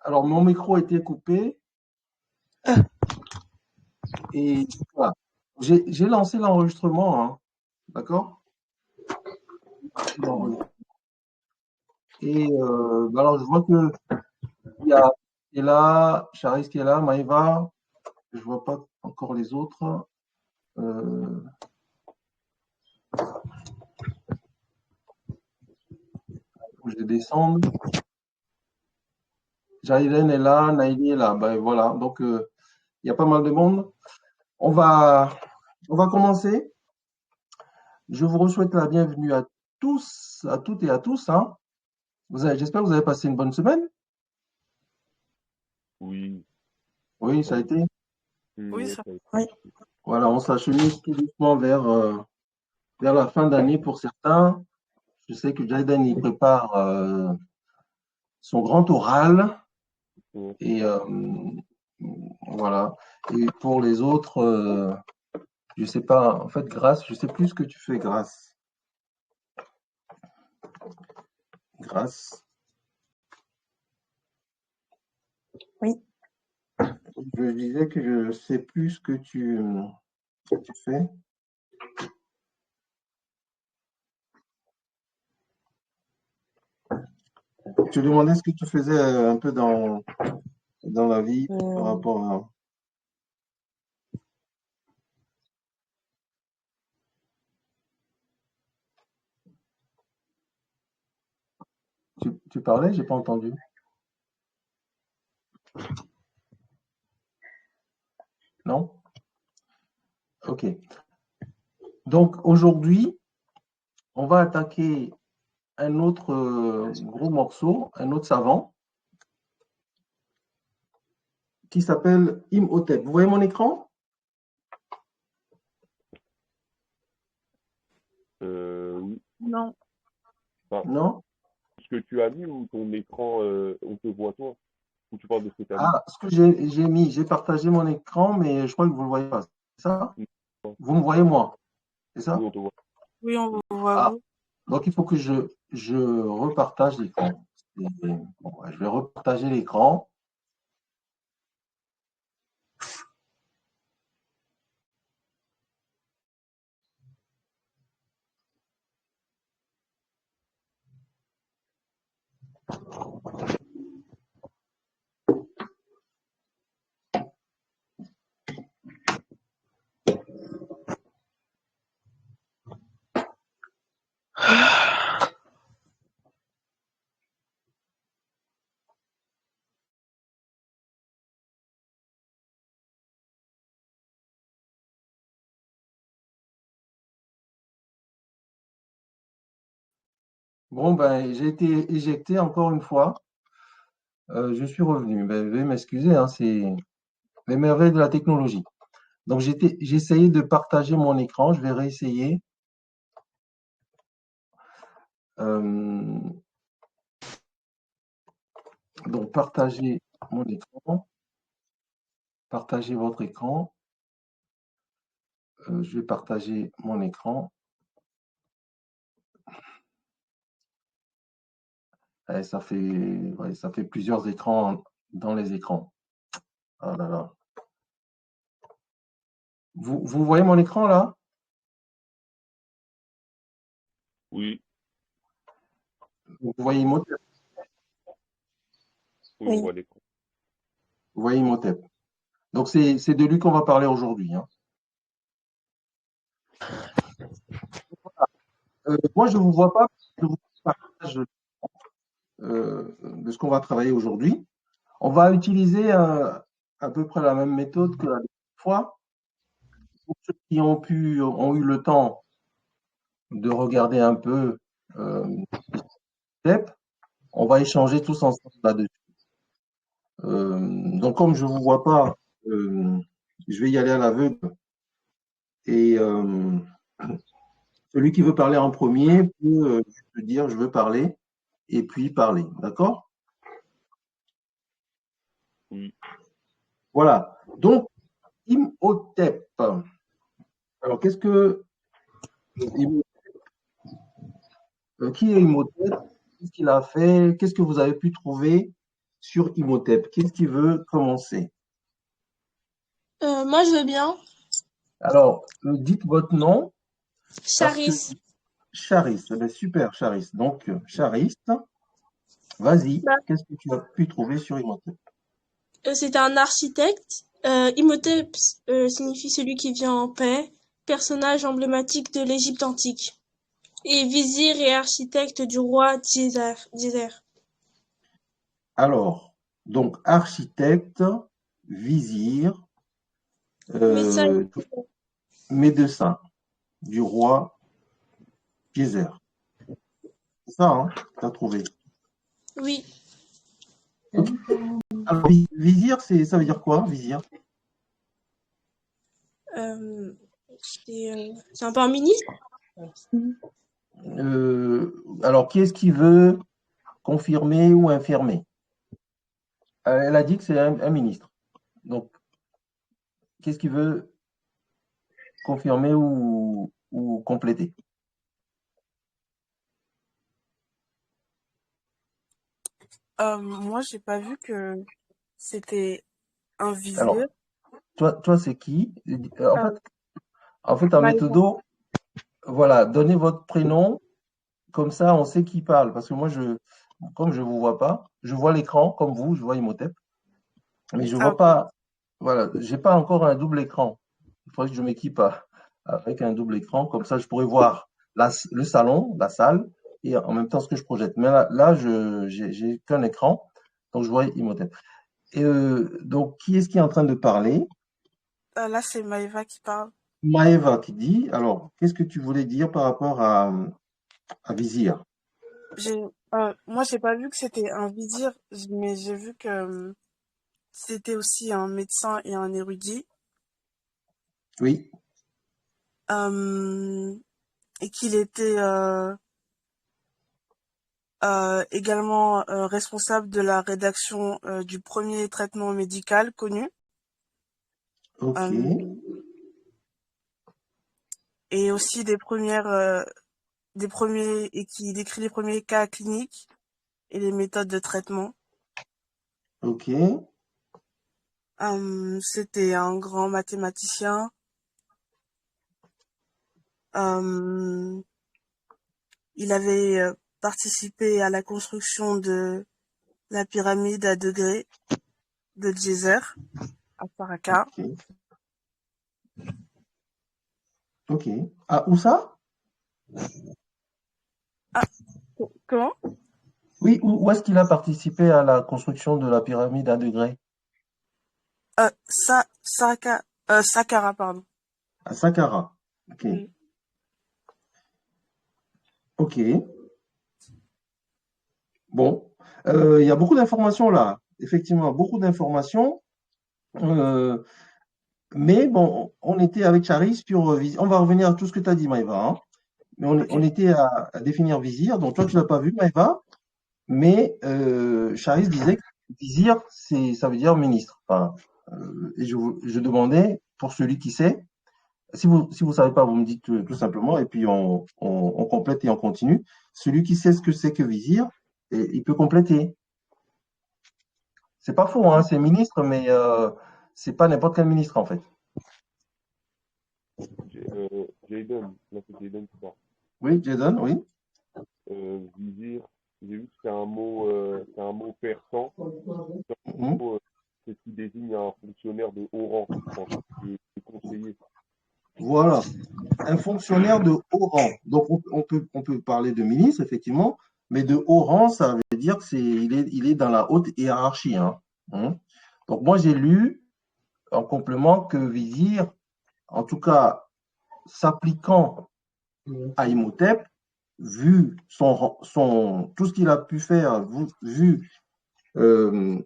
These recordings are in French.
Alors, mon micro a été coupé et voilà. J'ai lancé l'enregistrement, hein, d'accord? Et alors, je vois que il y a qui est là, Charis qui est là, Maïva, je vois pas encore les autres. Euh, faut que je descende. Jaïlen est là, Naïli est là. Ben voilà, donc il y a pas mal de monde. On va, on va commencer. Je vous souhaite la bienvenue à tous, à toutes et à tous, hein. J'espère que vous avez passé une bonne semaine. Oui, Oui, ça a oui, été. Oui, oui, ça. ça a été. Oui. Voilà, on s'achemine tout doucement vers la fin d'année pour certains. Je sais que Jaden y prépare son grand oral Oui. et voilà. Et pour les autres, je sais pas. En fait, Grâce, je sais plus ce que tu fais, Grâce. Grâce. Oui. Je disais que je sais plus ce que tu fais. Je demandais ce que tu faisais un peu dans la vie par rapport à. Tu parlais, j'ai pas entendu. Non? Ok. Donc aujourd'hui, on va attaquer un autre gros morceau, un autre savant, qui s'appelle Imhotep. Vous voyez mon écran? Oui. Non. Enfin, Non? ce que tu as mis ou ton écran, on te voit toi, ou tu parles de ce que tu as mis? Ah, ce que j'ai partagé mon écran, mais je crois que vous ne le voyez pas. C'est ça? Non. Vous me voyez moi, c'est Oui, ça? on te voit. Oui, on vous voit Ah, vous. donc il faut que je repartage l'écran. Bon, je vais repartager l'écran. Bon, ben, j'ai été éjecté encore une fois. Je suis revenu. Ben, veuillez m'excuser, hein, c'est les merveilles de la technologie. Donc, j'ai essayé de partager mon écran. Je vais réessayer. Euh, donc, partager mon écran. Partagez votre écran. Je vais partager mon écran. Ça fait plusieurs écrans dans les écrans. Ah là là. Vous voyez mon écran là? Oui, Vous voyez Imhotep? oui, on Oui. voit l'écran. Vous voyez Imhotep. Donc, c'est de lui qu'on va parler aujourd'hui, hein. Moi, je ne vous vois pas. Je vous partage de ce qu'on va travailler aujourd'hui. On va utiliser à peu près la même méthode que la dernière fois. Pour ceux qui ont eu le temps de regarder un peu Imhotep, on va échanger tous ensemble là-dessus. Donc, comme je ne vous vois pas, je vais y aller à l'aveugle. Et celui qui veut parler en premier peut dire je veux parler et puis parler. D'accord? Oui. Voilà. Donc, Imhotep. Alors, qui est Imhotep? Qu'est-ce qu'il a fait? Qu'est-ce que vous avez pu trouver sur Imhotep. Qui est-ce qui veut commencer? Moi, je veux bien. Alors, dites votre nom, parce que Charis. Charis, eh bien, super Charis. Donc, Charis, vas-y, Bah, qu'est-ce que tu as pu trouver sur Imhotep? C'était un architecte. Imhotep signifie celui qui vient en paix, personnage emblématique de l'Égypte antique. Et vizir et architecte du roi Djéser. Alors, donc, architecte, vizir, Médecin. euh, médecin du roi Djéser. C'est ça, hein, tu as trouvé. Oui. Ok. Alors, vizir, ça veut dire quoi, vizir? C'est un peu un ministre. Alors, qui est-ce qui veut confirmer ou infirmer? Elle a dit que c'est un ministre. Donc, qu'est-ce qui veut confirmer ou compléter? Moi, j'ai pas vu que c'était un vizir. Alors, toi, c'est qui? Euh, En fait, en Maïva. méthodo, voilà, donnez votre prénom, comme ça, on sait qui parle. Parce que moi, comme je ne vous vois pas, je vois l'écran, comme vous, je vois Imhotep, mais je ne Ah, vois pas, voilà, j'ai pas encore un double écran. Il faudrait que je m'équipe avec un double écran, comme ça, je pourrais voir le salon, la salle, et en même temps ce que je projette. Mais là j'ai qu'un écran, donc je vois Imhotep. Et donc, qui est-ce qui est en train de parler? là, c'est Maïva qui parle. Maëva qui dit, alors, qu'est-ce que tu voulais dire par rapport à Vizir? J'ai, moi, j'ai pas vu que c'était un vizir, mais j'ai vu que c'était aussi un médecin et un érudit, Oui, euh, et qu'il était également responsable de la rédaction du premier traitement médical connu, ok, euh, et aussi des premiers, et qui décrit les premiers cas cliniques et les méthodes de traitement. ok, C'était un grand mathématicien. Euh, il avait participé à la construction de la pyramide à degrés de Djéser à Saraka. ok, ok. Ah, où ça? Ah, comment? Oui, où est-ce qu'il a participé à la construction de la pyramide à degrés? Saqqara, pardon. À Saqqara. Ok, Mm. ok. Bon, il y a beaucoup d'informations là. Effectivement, beaucoup d'informations. Euh, mais bon, on était avec Charis sur. On va revenir à tout ce que tu as dit, Maëva, hein. Mais on Ok. était à définir Vizir. Donc, toi, tu l'as pas vu, Maëva. Mais Charis disait que vizir, ça veut dire ministre. Enfin, et je demandais, pour celui qui sait, si vous savez pas, vous me dites tout simplement, et puis on complète et on continue. Celui qui sait ce que c'est que vizir, il peut compléter. C'est pas faux, hein, c'est ministre, mais c'est pas n'importe quel ministre en fait. Jaden, là c'est Jaden qui parle. Oui, Jason, oui. Vizir, j'ai vu que c'est un mot persan, Mhm. c'est qui désigne un fonctionnaire de haut rang, en tant que conseiller. Voilà, un fonctionnaire de haut rang. Donc on peut parler de ministre, effectivement, mais de haut rang, ça veut dire que il est dans la haute hiérarchie, hein. Hein. Donc moi j'ai lu en complément que vizir, en tout cas s'appliquant à Imhotep, vu tout ce qu'il a pu faire, vu euh,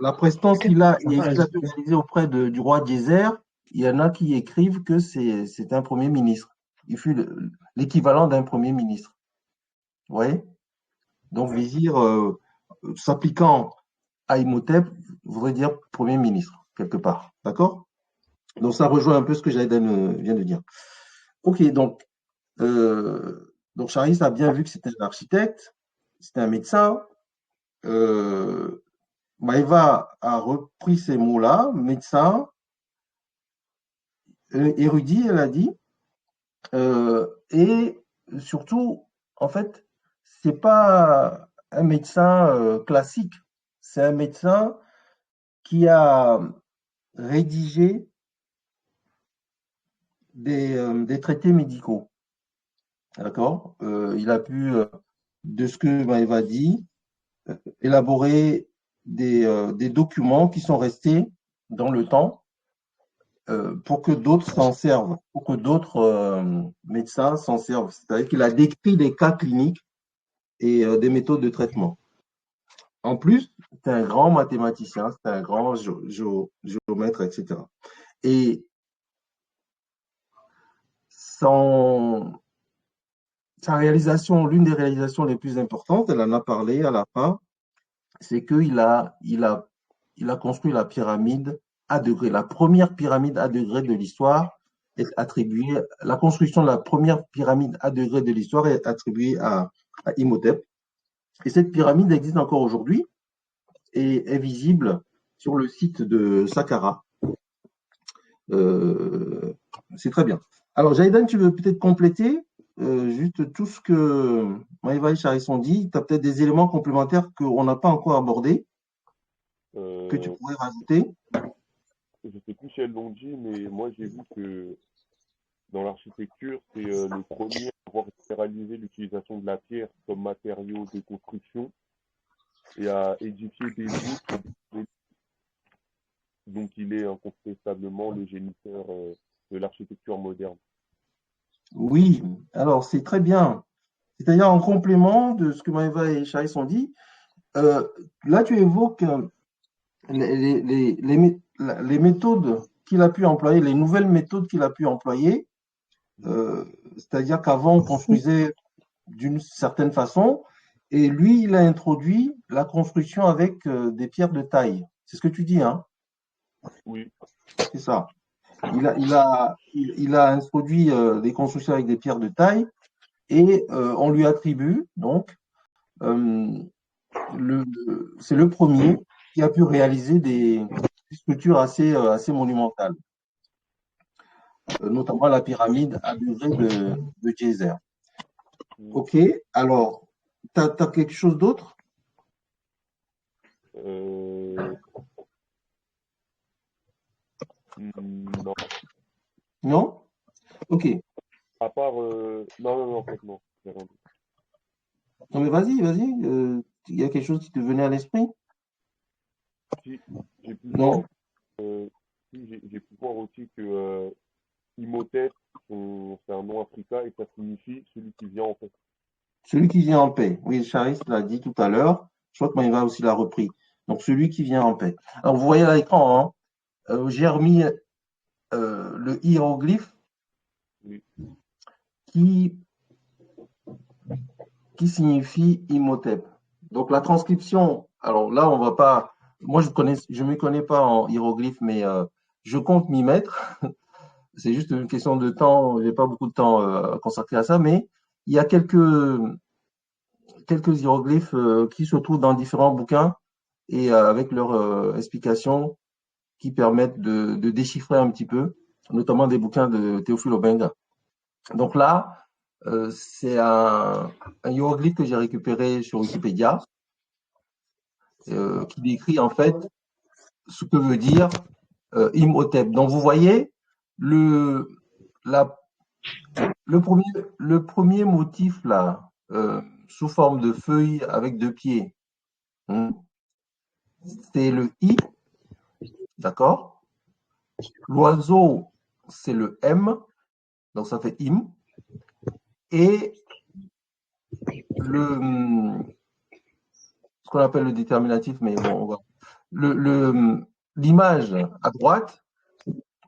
la prestance qu'il a et ce qu'il a pu réaliser auprès du roi Djéser, il y en a qui écrivent que c'est un premier ministre. Il fut l'équivalent d'un premier ministre. Vous voyez? Donc, vizir, s'appliquant à Imhotep, voudrait dire premier ministre, quelque part. D'accord? Donc, ça rejoint un peu ce que Jaïden vient de dire. Ok, donc Charis a bien vu que c'était un architecte, c'était un médecin, Maëva a repris ces mots-là, médecin, érudit, elle a dit, et surtout, en fait, c'est pas un médecin classique, c'est un médecin qui a rédigé des traités médicaux, d'accord? Il a pu, de ce que Maëva dit, élaborer des documents qui sont restés dans le temps pour que d'autres s'en servent, pour que d'autres médecins s'en servent. C'est-à-dire qu'il a décrit des cas cliniques et des méthodes de traitement. En plus, c'est un grand mathématicien, c'est un grand géomètre, etc. Et sa réalisation, l'une des réalisations les plus importantes, elle en a parlé à la fin, c'est qu'il a construit la pyramide à degrés. La première pyramide à degrés de l'histoire est attribuée, la construction de la première pyramide à degrés de l'histoire est attribuée à Imhotep. Et cette pyramide existe encore aujourd'hui et est visible sur le site de Saqqara. C'est très bien. Alors, Jaïdan, tu veux peut-être compléter juste tout ce que Maëva et Charis ont dit. Tu as peut-être des éléments complémentaires qu'on n'a pas encore abordés, que tu pourrais rajouter. Je ne sais plus si elles l'ont dit, mais moi j'ai vu que dans l'architecture, c'est le premier à avoir généralisé l'utilisation de la pierre comme matériau de construction et à édifier des voûtes. Donc il est incontestablement le géniteur de l'architecture moderne. Oui, alors c'est très bien. C'est-à-dire en complément de ce que Maëva et Charis ont dit, là tu évoques les méthodes qu'il a pu employer, les nouvelles méthodes qu'il a pu employer, c'est-à-dire qu'avant on construisait d'une certaine façon, et lui il a introduit la construction avec des pierres de taille. C'est ce que tu dis, hein? Oui. C'est ça. Il a introduit des constructions avec des pierres de taille et on lui attribue donc c'est le premier qui a pu réaliser des structures assez monumentales, notamment la pyramide à degrés de Djéser. Ok, alors, tu as quelque chose d'autre? Non. Non? Ok. À part. Non, en fait, non. Non, mais vas-y. Il y a quelque chose qui te venait à l'esprit? Si, j'ai pu Non? voir, j'ai pu voir aussi que Imhotep, c'est un nom africain et ça signifie celui qui vient en fait. Celui qui vient en paix. Oui, Charis l'a dit tout à l'heure. Je crois que Maïva aussi l'a repris. Donc, celui qui vient en paix. Alors, vous voyez à l'écran, hein, j'ai remis le hiéroglyphe Oui. qui signifie Imhotep. Donc, la transcription, alors là, on va pas. Moi, je me connais pas en hiéroglyphe, mais je compte m'y mettre. C'est juste une question de temps. J'ai pas beaucoup de temps consacré à ça, mais il y a quelques hiéroglyphes qui se trouvent dans différents bouquins et avec leurs explications qui permettent de déchiffrer un petit peu, notamment des bouquins de Théophile Obenga. Donc là, c'est un hiéroglyphe que j'ai récupéré sur Wikipédia qui décrit en fait ce que veut dire Imhotep. Donc vous voyez le premier motif là sous forme de feuille avec deux pieds. C'est le I, d'accord? L'oiseau, c'est le M, donc ça fait im. Et ce qu'on appelle le déterminatif, mais bon, on va. L'image à droite,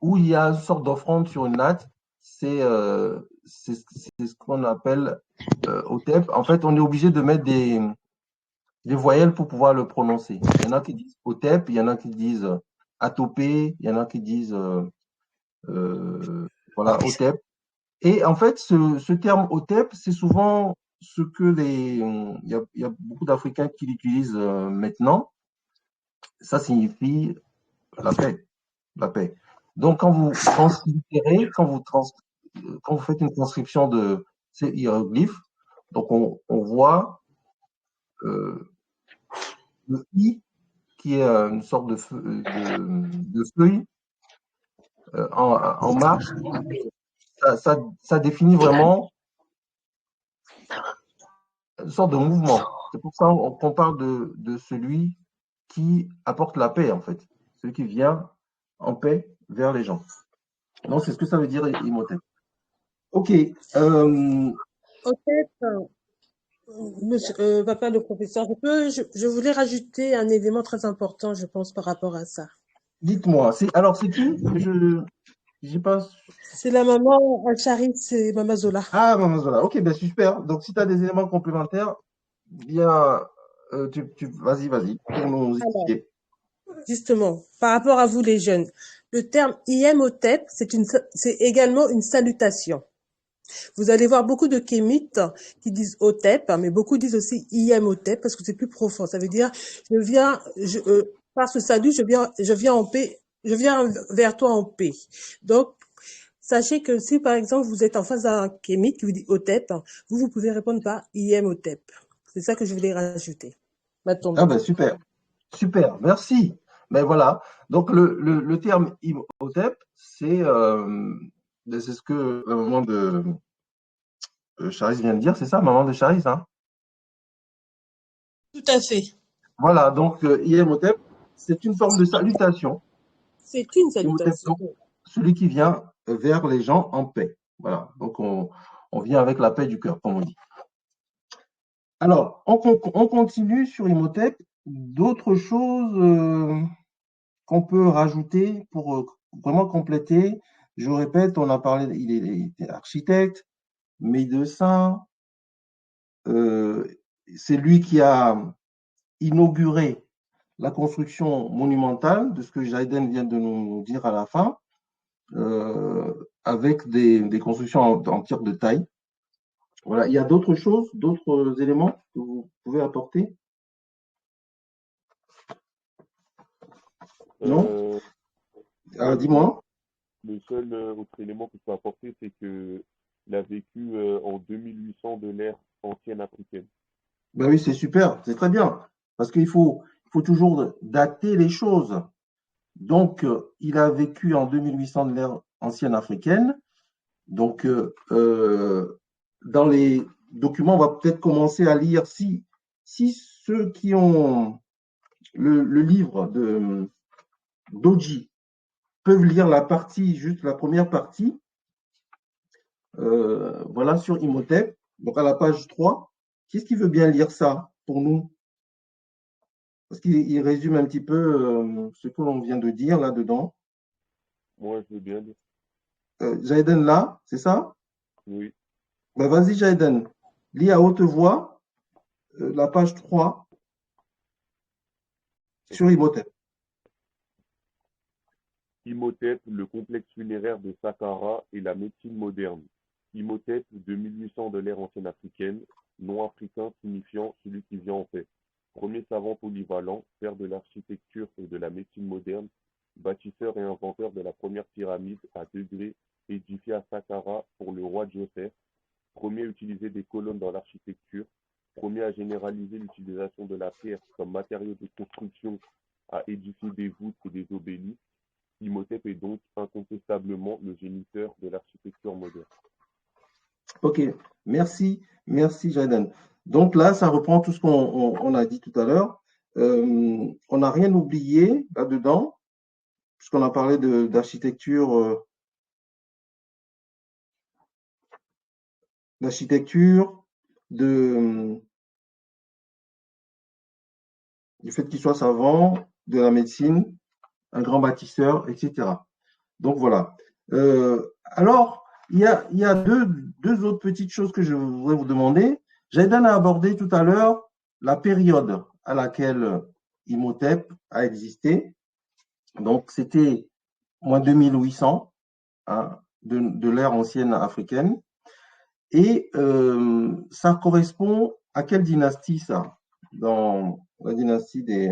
où il y a une sorte d'offrande sur une natte, c'est ce qu'on appelle Otep. En fait, on est obligé de mettre des voyelles pour pouvoir le prononcer. Il y en a qui disent Otep, il y en a qui disent Atopé, il y en a qui disent voilà, Otep. Et en fait, ce terme Otep, c'est souvent ce que il y a beaucoup d'Africains qui l'utilisent maintenant. Ça signifie la paix, la paix. Donc, quand vous translittérez, quand vous faites une transcription de ces hiéroglyphes, donc on voit le I qui est une sorte de feuille en marche. Ça définit vraiment une sorte de mouvement. C'est pour ça qu'on parle de celui qui apporte la paix, en fait. Celui qui vient en paix vers les gens. Donc, c'est ce que ça veut dire Imhotep. OK. Monsieur, papa le professeur, je voulais rajouter un élément très important, je pense, par rapport à ça. Dites-moi. Alors, c'est qui? J'ai pas. C'est la maman Al-Charis, c'est Mama Zola. Ah, Maman Zola. OK, ben super. Donc, si tu as des éléments complémentaires, bien, vas-y, pour nous expliquer. Justement, par rapport à vous les jeunes, le terme Imhotep, c'est également une salutation. Vous allez voir beaucoup de kémites qui disent Hotep, mais beaucoup disent aussi Imhotep parce que c'est plus profond. Ça veut dire, par ce salut, je viens en paix, je viens vers toi en paix. Donc, sachez que si par exemple vous êtes en face d'un kémite qui vous dit Hotep, vous pouvez répondre par Imhotep. C'est ça que je voulais rajouter. Ah ben super, merci. Ben voilà. Donc le terme Imhotep, c'est ce que la maman de Charis vient de dire, c'est ça, maman de Charis, hein? Tout à fait. Voilà, donc Imhotep, c'est une forme de salutation. C'est une salutation. Imhotep, donc, celui qui vient vers les gens en paix. Voilà, donc on vient avec la paix du cœur, comme on dit. Alors, on continue sur Imhotep. D'autres choses qu'on peut rajouter pour vraiment compléter. Je répète, on a parlé, il était architecte, médecin. C'est lui qui a inauguré la construction monumentale, de ce que Jaiden vient de nous dire à la fin, avec des constructions en tir de taille. Voilà. Il y a d'autres choses, d'autres éléments que vous pouvez apporter? Non? Alors, dis-moi. Le seul autre élément que je peux apporter, c'est qu'il a vécu en 2800 de l'ère ancienne africaine. Ben oui, c'est super, c'est très bien. Parce qu'il faut toujours dater les choses. Donc, il a vécu en 2800 de l'ère ancienne africaine. Donc, dans les documents, on va peut-être commencer à lire, si ceux qui ont le livre d'Oji peuvent lire juste la première partie, voilà, sur Imhotep, donc à la page 3. Qu'est-ce qui veut bien lire ça pour nous? Parce qu'il résume un petit peu ce que l'on vient de dire là-dedans. Moi, je veux bien lire. Jaiden, là, c'est ça? Oui. Ben, vas-y, Jaiden. Lis à haute voix la page 3 sur Imhotep. Imhotep, le complexe funéraire de Saqqara et la médecine moderne. Imhotep, 2800 de l'ère ancienne africaine, nom africain signifiant celui qui vient en paix. Premier savant polyvalent, père de l'architecture et de la médecine moderne, bâtisseur et inventeur de la première pyramide à degrés édifiée à Saqqara pour le roi Djoser, premier à utiliser des colonnes dans l'architecture, premier à généraliser l'utilisation de la pierre comme matériau de construction, à édifier des voûtes et des obélisques. Imhotep est donc incontestablement le géniteur de l'architecture moderne. Ok, merci Jaden. Donc là, ça reprend tout ce qu'on a dit tout à l'heure. On n'a rien oublié là-dedans, puisqu'on a parlé d'architecture, du fait qu'il soit savant, de la médecine, un grand bâtisseur, etc. Donc voilà. Alors, il y a deux autres petites choses que je voudrais vous demander. Jaiden a abordé tout à l'heure la période à laquelle Imhotep a existé. Donc, c'était moins 2800 hein, de l'ère ancienne africaine. Et ça correspond à quelle dynastie, ça? Dans la dynastie des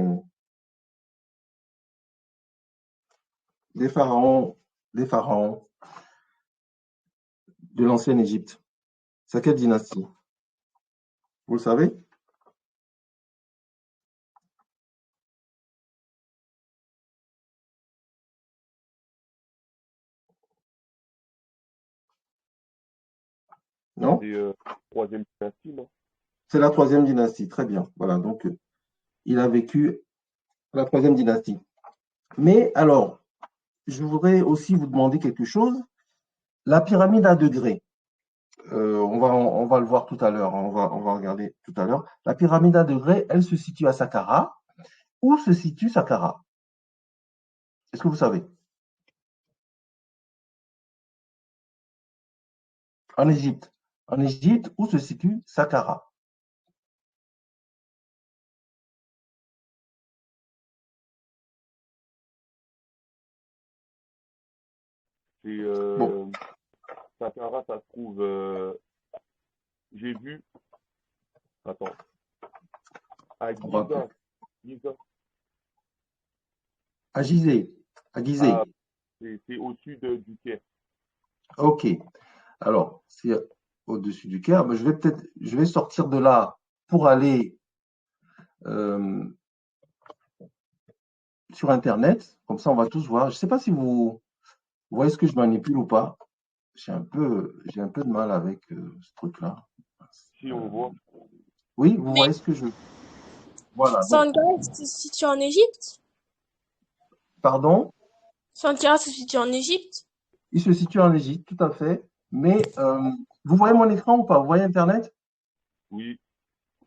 pharaons, des pharaons de l'ancienne Égypte. C'est à quelle dynastie? Vous le savez? Non? C'est troisième dynastie, non? C'est la troisième dynastie. Très bien. Voilà. Donc, il a vécu la troisième dynastie. Mais alors, je voudrais aussi vous demander quelque chose. La pyramide à degrés. On va le voir tout à l'heure. On va regarder tout à l'heure. La pyramide à degrés, elle se situe à Saqqara. Où se situe Saqqara? Est-ce que vous savez? En Égypte. En Égypte, où se situe Saqqara? C'est Bon, Saqqara, ça se trouve. J'ai vu. Attends. À on va Giza. Giza. à Gizeh. À Ah, Gizeh. c'est au sud du Caire. OK. Alors, c'est au-dessus du Caire. Mais je vais sortir de là pour aller euh, sur Internet. Comme ça, on va tous voir. Je ne sais pas si vous voyez ce que je manipule ou pas. J'ai un peu de mal avec ce truc-là. Si on Euh, voit. oui, vous Mais voyez ce que je. Voilà. Donc, Sankara se situe en Égypte? pardon, Sankara se situe en Égypte? il se situe en Égypte, tout à fait. Mais vous voyez mon écran ou pas? Vous voyez Internet? Oui.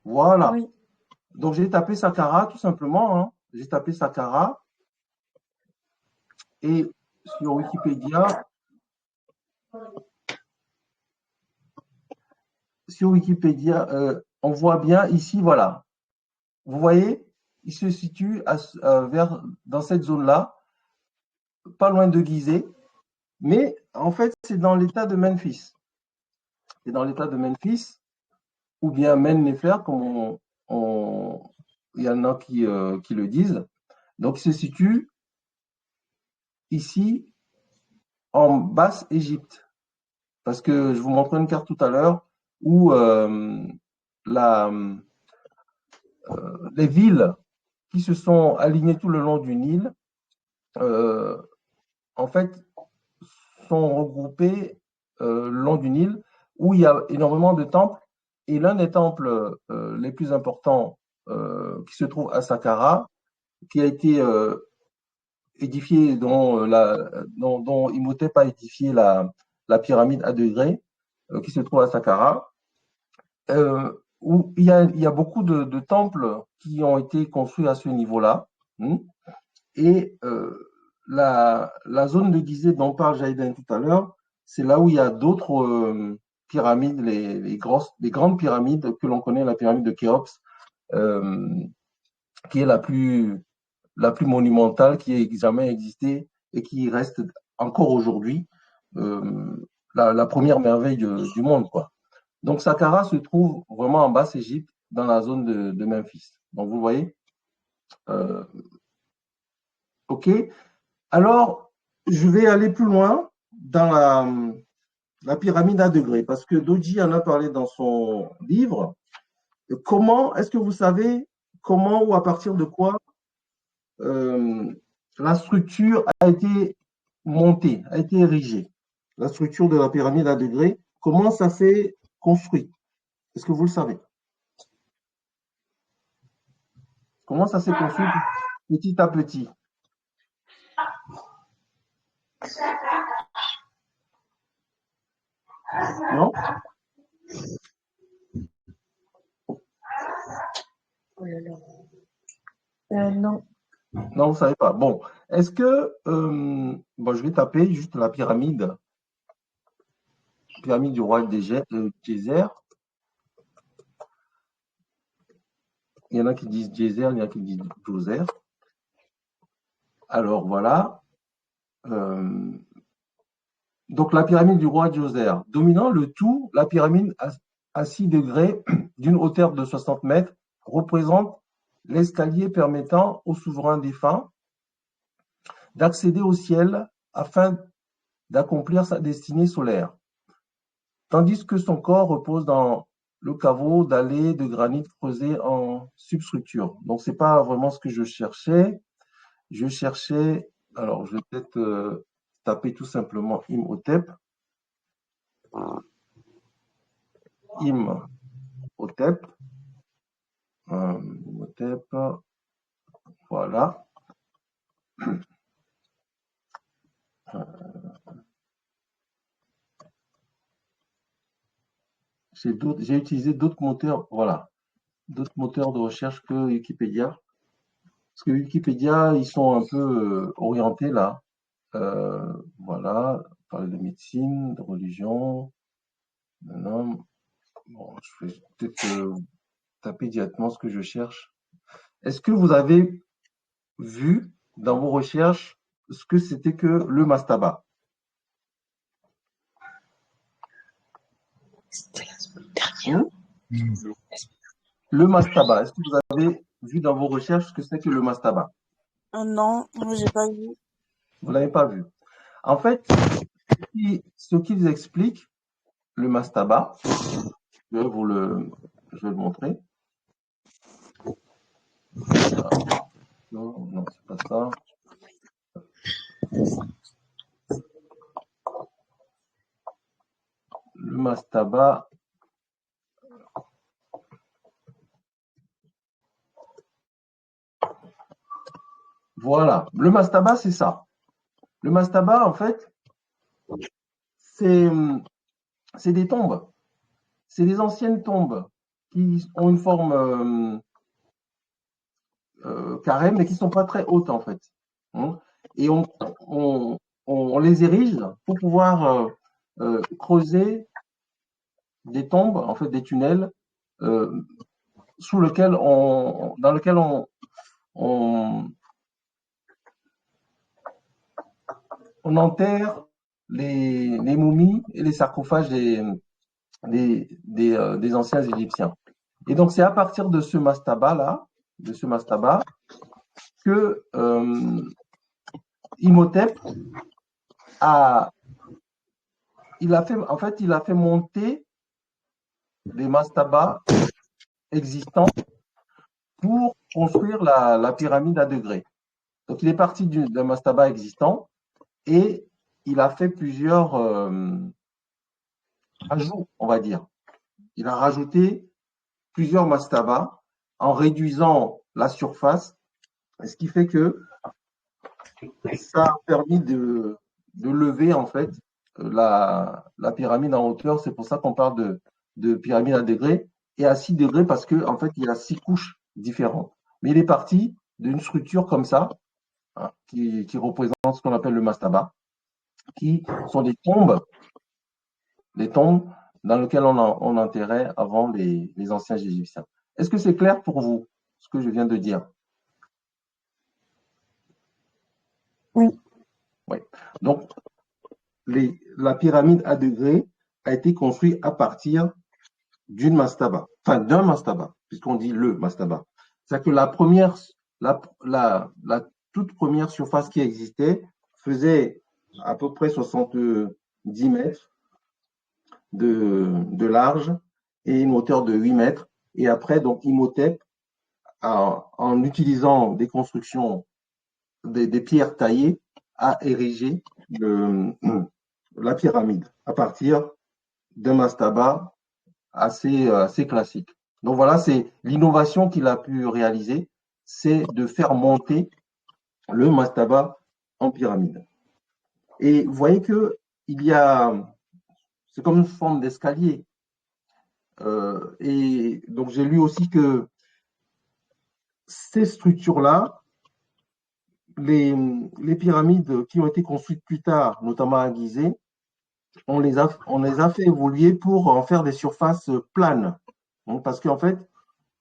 Voilà. Oui. Donc, j'ai tapé Saqqara, tout simplement, hein. J'ai tapé Saqqara et sur Wikipédia, on voit bien ici, voilà. Vous voyez, il se situe dans cette zone-là, pas loin de Gizeh, mais en fait, c'est dans l'état de Memphis. C'est dans l'état de Memphis, ou bien Men-Nefer, comme il y en a qui le disent. Donc, il se situe ici, en Basse-Égypte. Parce que je vous montrais une carte tout à l'heure où la, les villes qui se sont alignées tout le long du Nil, euh, en fait, sont regroupées le long du Nil, où il y a énormément de temples. Et l'un des temples les plus importants qui se trouve à Saqqara, qui a été édifié, dont Imhotep a édifié la pyramide à degrés, qui se trouve à Saqqara, où il y a beaucoup de temples qui ont été construits à ce niveau-là. Et la zone de Gizeh dont parle Jaïden tout à l'heure, c'est là où il y a d'autres pyramides, les grandes pyramides que l'on connaît, la pyramide de Khéops, euh, qui est la plus monumentale qui ait jamais existé et qui reste encore aujourd'hui la première merveille du monde, quoi. Donc Saqqara se trouve vraiment en Basse-Égypte, dans la zone de Memphis. Donc vous voyez, euh, ok. Alors, je vais aller plus loin dans la pyramide à degrés, parce que Doji en a parlé dans son livre. Comment, est-ce que vous savez comment ou à partir de quoi la structure a été montée, a été érigée? La structure de la pyramide à degrés, comment ça s'est construit? Est-ce que vous le savez? Comment ça s'est construit petit à petit? Non? Oh là là. Non. Non, vous ne savez pas. Bon, est-ce que, bon, je vais taper juste la pyramide du roi Djéser. Il y en a qui disent Djéser, il y en a qui disent Djoser. Alors voilà. Donc, la pyramide du roi Djoser. Dominant le tout, la pyramide à 6 degrés d'une hauteur de 60 mètres représente l'escalier permettant au souverain défunt d'accéder au ciel afin d'accomplir sa destinée solaire, tandis que son corps repose dans le caveau dallé de granit creusé en substructure. Donc, ce n'est pas vraiment ce que je cherchais. Je cherchais, alors je vais peut-être taper tout simplement Imhotep. Imhotep. Imhotep. Voilà. J'ai utilisé d'autres moteurs, voilà, d'autres moteurs de recherche que Wikipédia. Parce que Wikipédia, ils sont un peu orientés là. Voilà, parler de médecine, de religion. Non, bon, je vais peut-être taper directement ce que je cherche. Est-ce que vous avez vu dans vos recherches ce que c'était que le mastaba? Le mastaba, est-ce que vous avez vu dans vos recherches ce que c'est que le mastaba? Non, moi j'ai pas vu. Vous l'avez pas vu. En fait, ce qu'ils expliquent, le mastaba, je vais le montrer. Non, c'est pas ça. Le mastaba. Voilà, le mastaba, c'est ça. Le mastaba, en fait, c'est des tombes. C'est des anciennes tombes qui ont une forme carrée, mais qui ne sont pas très hautes, en fait. Et on les érige pour pouvoir creuser des tombes, en fait, des tunnels, dans lesquels on enterre les momies et les sarcophages des anciens Égyptiens. Et donc, c'est à partir de ce mastaba-là, que Imhotep il a fait monter les mastabas existants pour construire la pyramide à degrés. Donc, il est parti d'un mastaba existant et il a fait plusieurs ajouts, on va dire. Il a rajouté plusieurs mastabas en réduisant la surface, ce qui fait que ça a permis de lever en fait la pyramide en hauteur. C'est pour ça qu'on parle de pyramide à degrés et à 6 degrés parce qu'en fait, il y a 6 couches différentes. Mais il est parti d'une structure comme ça, hein, qui représente ce qu'on appelle le mastaba, qui sont des tombes dans lesquelles on enterrait avant les anciens Égyptiens. Est-ce que c'est clair pour vous, ce que je viens de dire? Oui. Oui. Donc, la pyramide à degrés a été construite à partir d'un mastaba, puisqu'on dit le mastaba. C'est-à-dire que la toute première surface qui existait faisait à peu près 70 mètres de large et une hauteur de 8 mètres. Et après, donc, Imhotep, en utilisant des constructions, des pierres taillées, a érigé la pyramide à partir d'un mastaba assez classique. Donc voilà, c'est l'innovation qu'il a pu réaliser, c'est de faire monter le mastaba en pyramide. Et vous voyez que c'est comme une forme d'escalier. Et donc j'ai lu aussi que ces structures-là, les pyramides qui ont été construites plus tard, notamment à Gizeh, on les a fait évoluer pour en faire des surfaces planes. Donc, parce qu'en fait,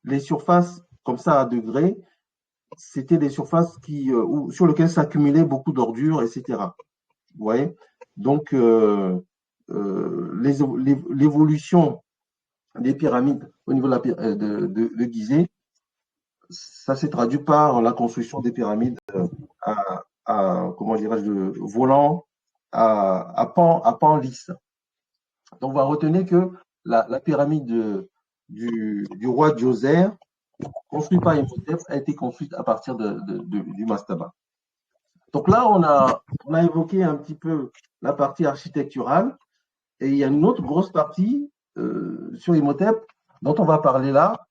les surfaces comme ça à degrés, c'était des surfaces sur lesquelles s'accumulait beaucoup d'ordures, etc. Vous voyez? Donc, l'évolution des pyramides au niveau de Gizeh, ça s'est traduit par la construction des pyramides comment dirais-je, volant à pan lisse. Donc, on va retenir que la pyramide du roi Djoser, construite par Imhotep, a été construite à partir du mastaba. Donc là, on a évoqué un petit peu la partie architecturale, et il y a une autre grosse partie sur Imhotep dont on va parler là,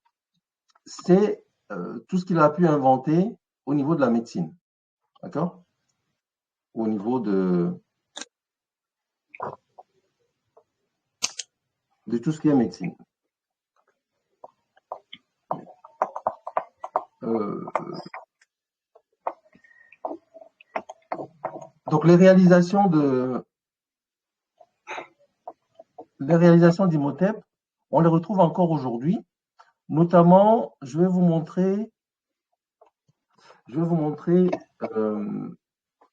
c'est tout ce qu'il a pu inventer au niveau de la médecine. D'accord? Au niveau de tout ce qui est médecine. Donc les réalisations d'Imhotep, on les retrouve encore aujourd'hui. Notamment, je vais vous montrer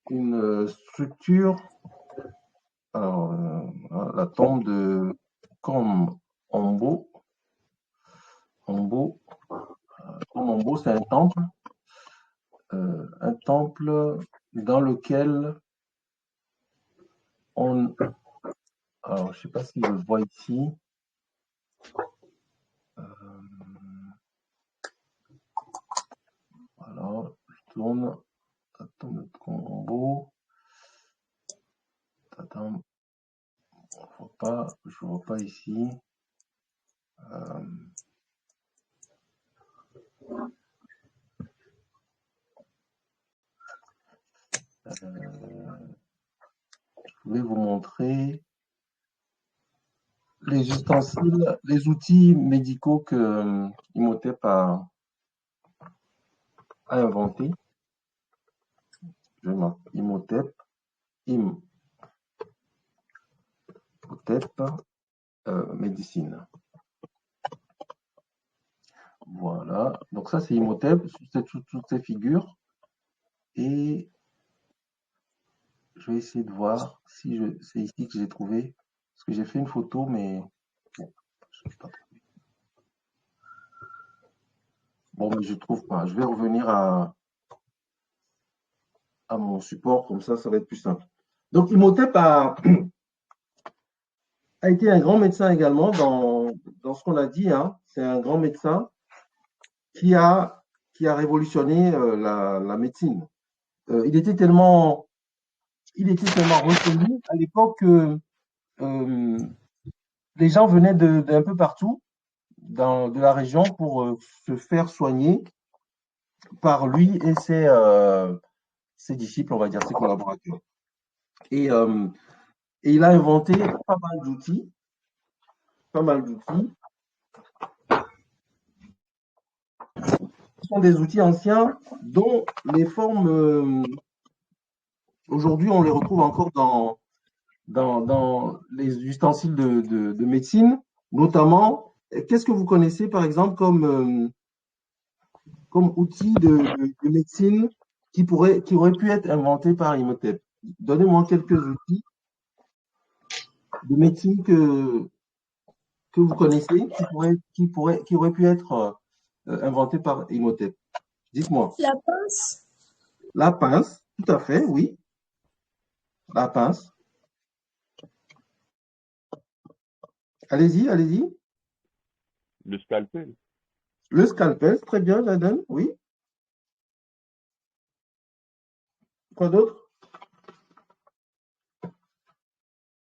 une structure, alors, la tombe de Kom-Ombo. Kom-Ombo, c'est un temple dans lequel alors, je ne sais pas si je le vois ici. Voilà, je tourne. La tombe de Kom-Ombo. Attends, je ne vois pas ici. Je vais vous montrer les ustensiles, les outils médicaux que Imhotep a inventés. Je marque Imhotep, médecine. Voilà, donc ça c'est Imhotep, toutes ces figures. Et je vais essayer de voir si c'est ici que j'ai trouvé, parce que j'ai fait une photo, mais bon, je n'ai pas trouvé. Bon, mais je ne trouve pas. Je vais revenir à mon support, comme ça va être plus simple. Donc Imhotep a été un grand médecin également dans ce qu'on a dit. Hein. C'est un grand médecin qui a révolutionné la médecine. Il était tellement reconnu à l'époque que les gens venaient d'un peu partout de la région pour se faire soigner par lui et ses disciples, on va dire, ses collaborateurs. Et il a inventé pas mal d'outils. Ce sont des outils anciens dont les formes, aujourd'hui, on les retrouve encore dans les ustensiles de médecine, notamment, qu'est-ce que vous connaissez, par exemple, comme outil de médecine qui aurait pu être inventé par Imhotep? Donnez-moi quelques outils de médecine que vous connaissez qui auraient pu être inventés par Imhotep. Dites-moi. La pince. La pince, tout à fait, oui. La pince. Allez-y. Le scalpel. Le scalpel, très bien, Jaden, oui. Quoi d'autre?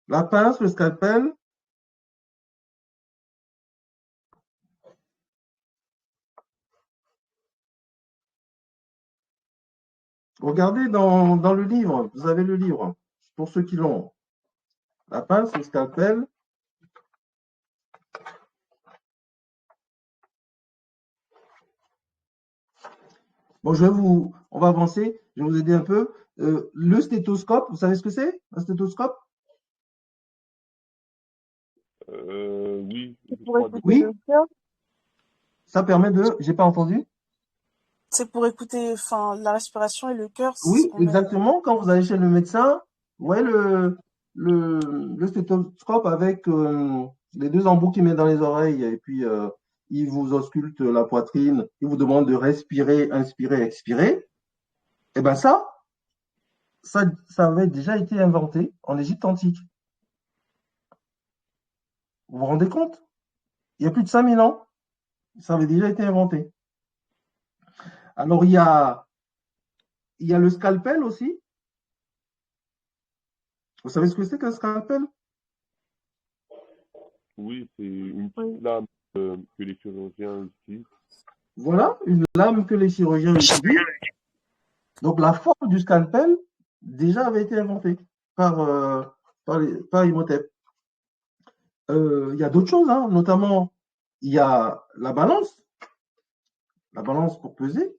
La pince, le scalpel. Regardez dans le livre, vous avez le livre, pour ceux qui l'ont. La pince, le scalpel. Bon, on va avancer, je vais vous aider un peu. Le stéthoscope, vous savez ce que c'est, un stéthoscope? Oui. C'est pour écouter Oui. le cœur. Ça permet j'ai pas entendu? C'est pour écouter, la respiration et le cœur. Oui, exactement. Quand vous allez chez le médecin, ouais, le stéthoscope avec les deux embouts qu'il met dans les oreilles et puis il vous ausculte la poitrine, il vous demande de respirer, inspirer, expirer. Eh ben ça avait déjà été inventé en Égypte antique. Vous vous rendez compte? Il y a plus de 5000 ans, ça avait déjà été inventé. Alors il y a le scalpel aussi. Vous savez ce que c'est qu'un scalpel? Oui, c'est une Oui. petite lame que les chirurgiens utilisent. Voilà, une lame que les chirurgiens utilisent. Donc la forme du scalpel déjà avait été inventée par Imhotep. Il y a d'autres choses, hein, notamment il y a la balance pour peser,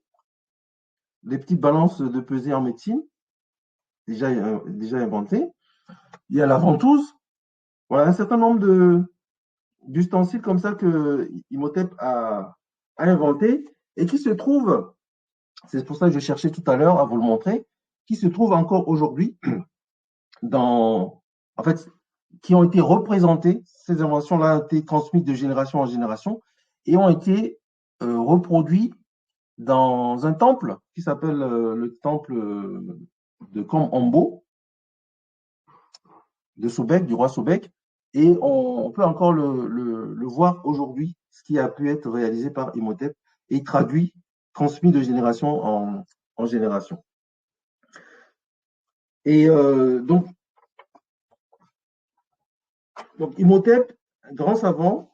les petites balances de pesée en médecine, déjà inventées. Il y a la ventouse. Voilà un certain nombre d'ustensiles comme ça que Imhotep a inventé et qui se trouvent, c'est pour ça que je cherchais tout à l'heure à vous le montrer, qui se trouvent encore aujourd'hui en fait, qui ont été représentées. Ces inventions-là ont été transmises de génération en génération et ont été reproduits dans un temple qui s'appelle le temple de Kom-Ombo, de Sobek, du roi Sobek. Et on peut encore le voir aujourd'hui, ce qui a pu être réalisé par Imhotep et traduit, transmis de génération en génération. Et donc Imhotep, grand savant,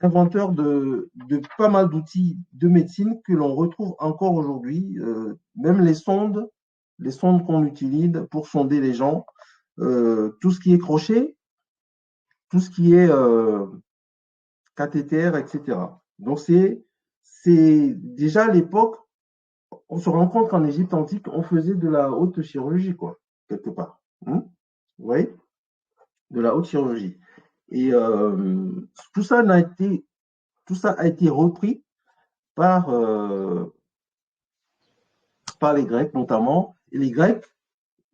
inventeur de pas mal d'outils de médecine que l'on retrouve encore aujourd'hui, même les sondes qu'on utilise pour sonder les gens, tout ce qui est crochet, tout ce qui est cathéter, etc. Donc c'est déjà à l'époque, on se rend compte qu'en Égypte antique, on faisait de la haute chirurgie, quoi, quelque part. Vous voyez? De la haute chirurgie. Et tout ça a été repris par les Grecs notamment. Et les Grecs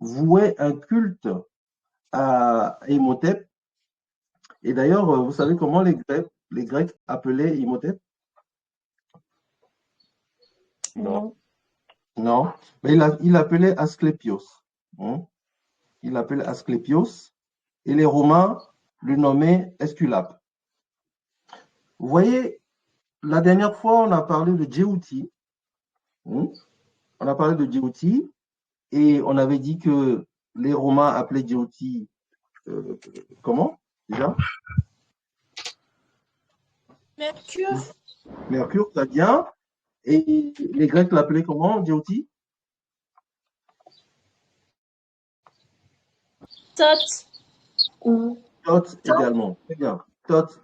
vouaient un culte à Imhotep. Et d'ailleurs, vous savez comment les Grecs appelaient Imhotep? Non. Non, mais il l'appelait Asclépios. Il l'appelait Asclépios. Et les Romains le nommaient Esculape. Vous voyez, la dernière fois, on a parlé de Djéouti. On a parlé de Djéouti et on avait dit que les Romains appelaient Djéouti comment déjà? Mercure. Mercure, très bien. Et les Grecs l'appelaient comment, Djéouti? Thoth. Thoth également. Très bien. Thoth.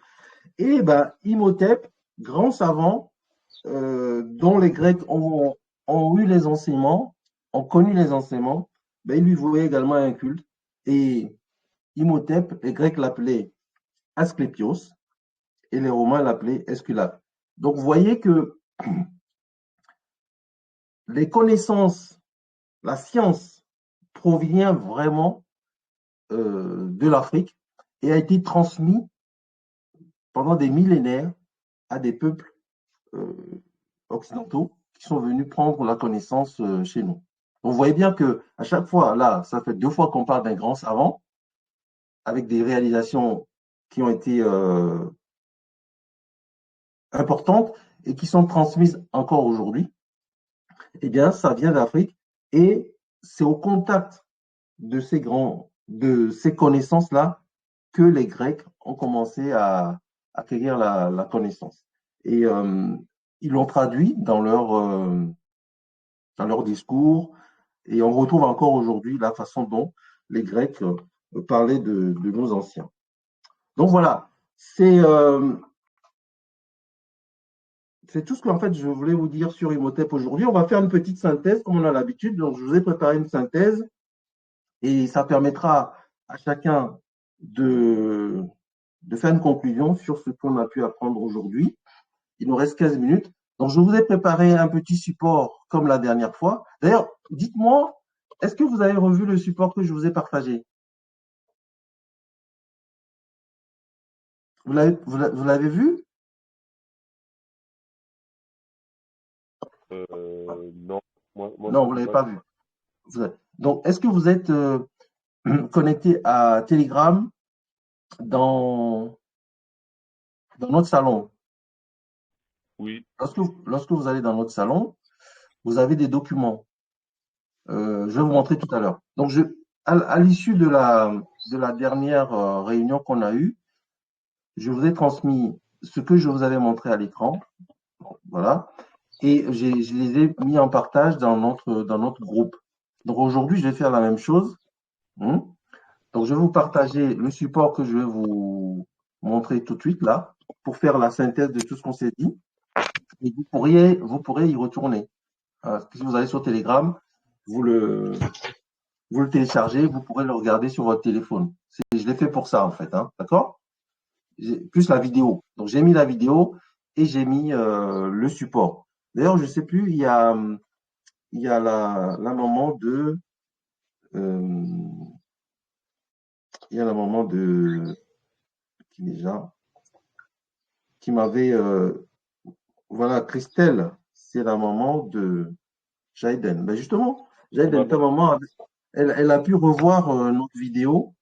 Et ben, Imhotep, grand savant, dont les Grecs ont eu les enseignements, ont connu les enseignements, ben, il lui vouait également un culte. Et Imhotep, les Grecs l'appelaient Asclépios et les Romains l'appelaient Esculape. Donc, vous voyez que les connaissances, la science provient vraiment de l'Afrique et a été transmise pendant des millénaires à des peuples occidentaux qui sont venus prendre la connaissance chez nous. Donc, vous voyez bien que à chaque fois, là, ça fait 2 fois qu'on parle d'un grand savant avec des réalisations qui ont été importantes et qui sont transmises encore aujourd'hui. Eh bien, ça vient d'Afrique et c'est au contact de ces connaissances-là que les Grecs ont commencé à acquérir la connaissance. Et ils l'ont traduit dans leur discours et on retrouve encore aujourd'hui la façon dont les Grecs parlaient de nos anciens. Donc voilà, c'est tout ce que en fait, je voulais vous dire sur Imhotep aujourd'hui. On va faire une petite synthèse comme on a l'habitude. Donc, je vous ai préparé une synthèse et ça permettra à chacun de faire une conclusion sur ce qu'on a pu apprendre aujourd'hui. Il nous reste 15 minutes. Donc, je vous ai préparé un petit support comme la dernière fois. D'ailleurs, dites-moi, est-ce que vous avez revu le support que je vous ai partagé? Vous l'avez vu? Non, moi Non, je vous ne l'ai l'avez pas. pas vu. Donc, est-ce que vous êtes connecté à Telegram dans, dans notre salon? Oui, Lorsque vous allez dans notre salon, vous avez des documents. Je vais vous montrer tout à l'heure. Donc, à l'issue de la dernière réunion qu'on a eue, je vous ai transmis ce que je vous avais montré à l'écran. Voilà. Et je les ai mis en partage dans notre groupe. Donc, aujourd'hui, je vais faire la même chose. Hmm. Donc, je vais vous partager le support que je vais vous montrer tout de suite là pour faire la synthèse de tout ce qu'on s'est dit. Et vous pourrez y retourner. Si vous allez sur Telegram, vous le, vous le téléchargez, vous pourrez le regarder sur votre téléphone. Je l'ai fait pour ça, en fait. Hein, d'accord? Plus la vidéo. Donc, j'ai mis la vidéo et j'ai mis le support. D'ailleurs, je ne sais plus, il y a la maman de. euh, il y a la maman de. Qui déjà? Qui m'avait. Voilà, Christelle, c'est la maman de Jaden. Ben justement, c'est ma Jaden, ta maman. maman, elle a pu revoir notre vidéo.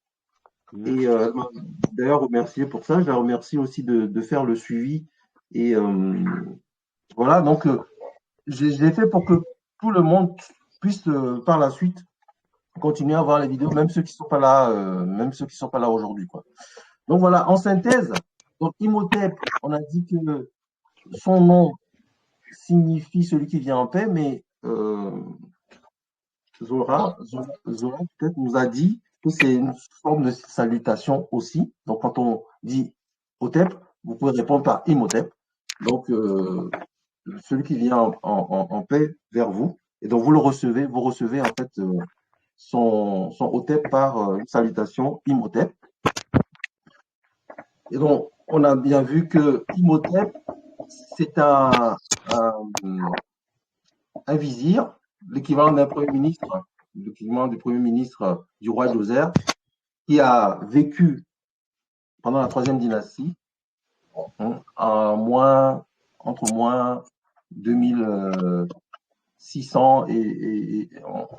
Mhm. Et elle m'a d'ailleurs remercié pour ça. Je la remercie aussi de faire le suivi. Et voilà, donc je l'ai fait pour que tout le monde puisse par la suite continuer à voir les vidéos, même ceux qui sont pas là, même ceux qui sont pas là aujourd'hui, quoi. Donc voilà, en synthèse, donc Imhotep, on a dit que son nom signifie celui qui vient en paix, mais Zora peut-être nous a dit que c'est une forme de salutation aussi. Donc, quand on dit Hotep, vous pouvez répondre par Imhotep. Donc, celui qui vient en paix vers vous. Et donc, vous recevez en fait son Hotep par une salutation Imhotep. Et donc, on a bien vu que Imhotep, c'est un vizir, l'équivalent d'un premier ministre, l'équivalent du premier ministre du roi Djoser, qui a vécu pendant la troisième dynastie, hein, entre moins 2600 et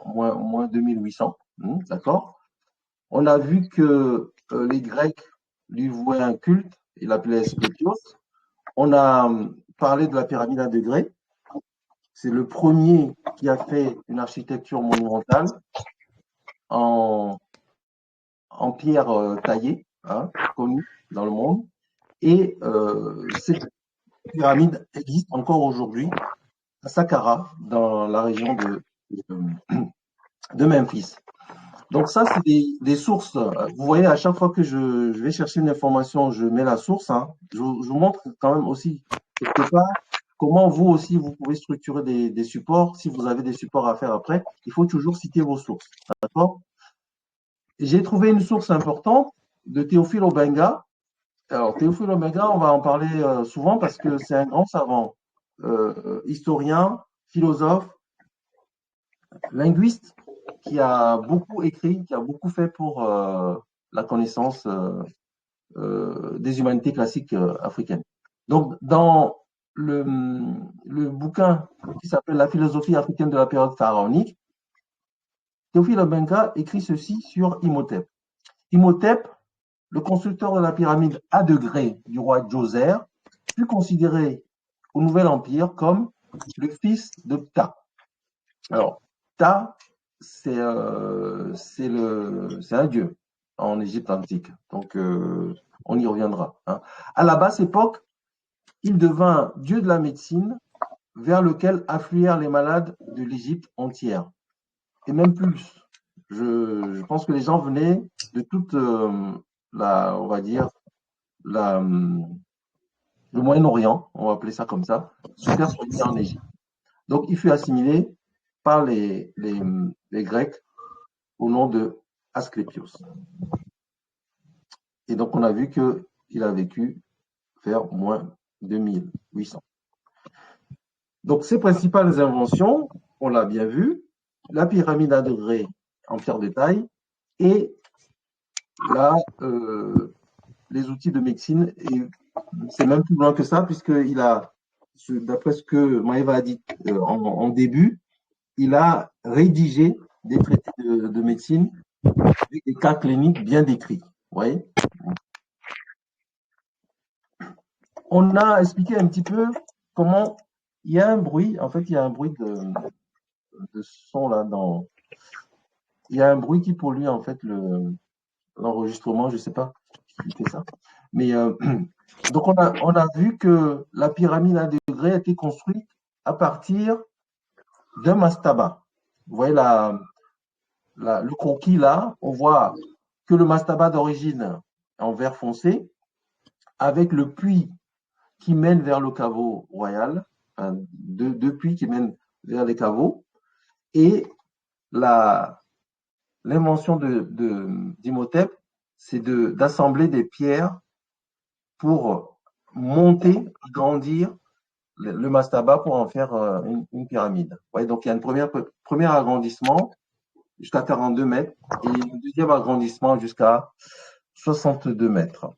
moins 2800. Hein, d'accord. On a vu que les Grecs lui vouaient un culte, il l'appelait Asclépios. On a parlé de la pyramide à degrés. C'est le premier qui a fait une architecture monumentale en, en pierre taillée, hein, connue dans le monde. Et cette pyramide existe encore aujourd'hui à Saqqara, dans la région de Memphis. Donc ça, c'est des sources. Vous voyez, à chaque fois que je vais chercher une information, je mets la source. Hein. Je vous montre quand même aussi, quelque part, comment vous aussi, vous pouvez structurer des supports. Si vous avez des supports à faire après, il faut toujours citer vos sources. D'accord? J'ai trouvé une source importante de Théophile Obenga. Alors, Théophile Obenga, on va en parler souvent parce que c'est un grand savant, historien, philosophe, linguiste, qui a beaucoup écrit, qui a beaucoup fait pour la connaissance des humanités classiques africaines. Donc, dans le bouquin qui s'appelle La philosophie africaine de la période pharaonique, Théophile Obenga écrit ceci sur Imhotep. Imhotep, le constructeur de la pyramide à degrés du roi Djoser, fut considéré au Nouvel Empire comme le fils de Ptah. Alors, Ptah, c'est un dieu en Égypte antique. Donc, on y reviendra. Hein. À la basse époque, il devint dieu de la médecine vers lequel affluèrent les malades de l'Égypte entière. Et même plus. Je pense que les gens venaient de toute on va dire, le Moyen-Orient, on va appeler ça comme ça, se faire soigner en Égypte. Donc, il fut assimilé par les Grecs au nom de Asclépios. Et donc, on a vu qu'il a vécu vers moins 2800. Donc, ses principales inventions, on l'a bien vu, la pyramide à degrés en pierre de taille et les outils de médecine. Et c'est même plus loin que ça, puisqu'il a, d'après ce que Maëva a dit en début, il a rédigé des traités de médecine avec des cas cliniques bien décrits. Vous voyez? On a expliqué un petit peu comment il y a un bruit, en fait, il y a un bruit de son là dans. Il y a un bruit qui pollue en fait l'enregistrement, je ne sais pas qui fait ça. Mais donc on a vu que la pyramide à degrés a été construite à partir d'un mastaba. Vous voyez le croquis là, on voit que le mastaba d'origine en vert foncé, avec le puits qui mène vers le caveau royal, enfin, deux puits qui mènent vers les caveaux, et l'invention d'Imhotep, c'est d'assembler des pierres pour monter, grandir le mastaba pour en faire une pyramide. Ouais, donc il y a un premier agrandissement jusqu'à 42 mètres et un deuxième agrandissement jusqu'à 62 mètres.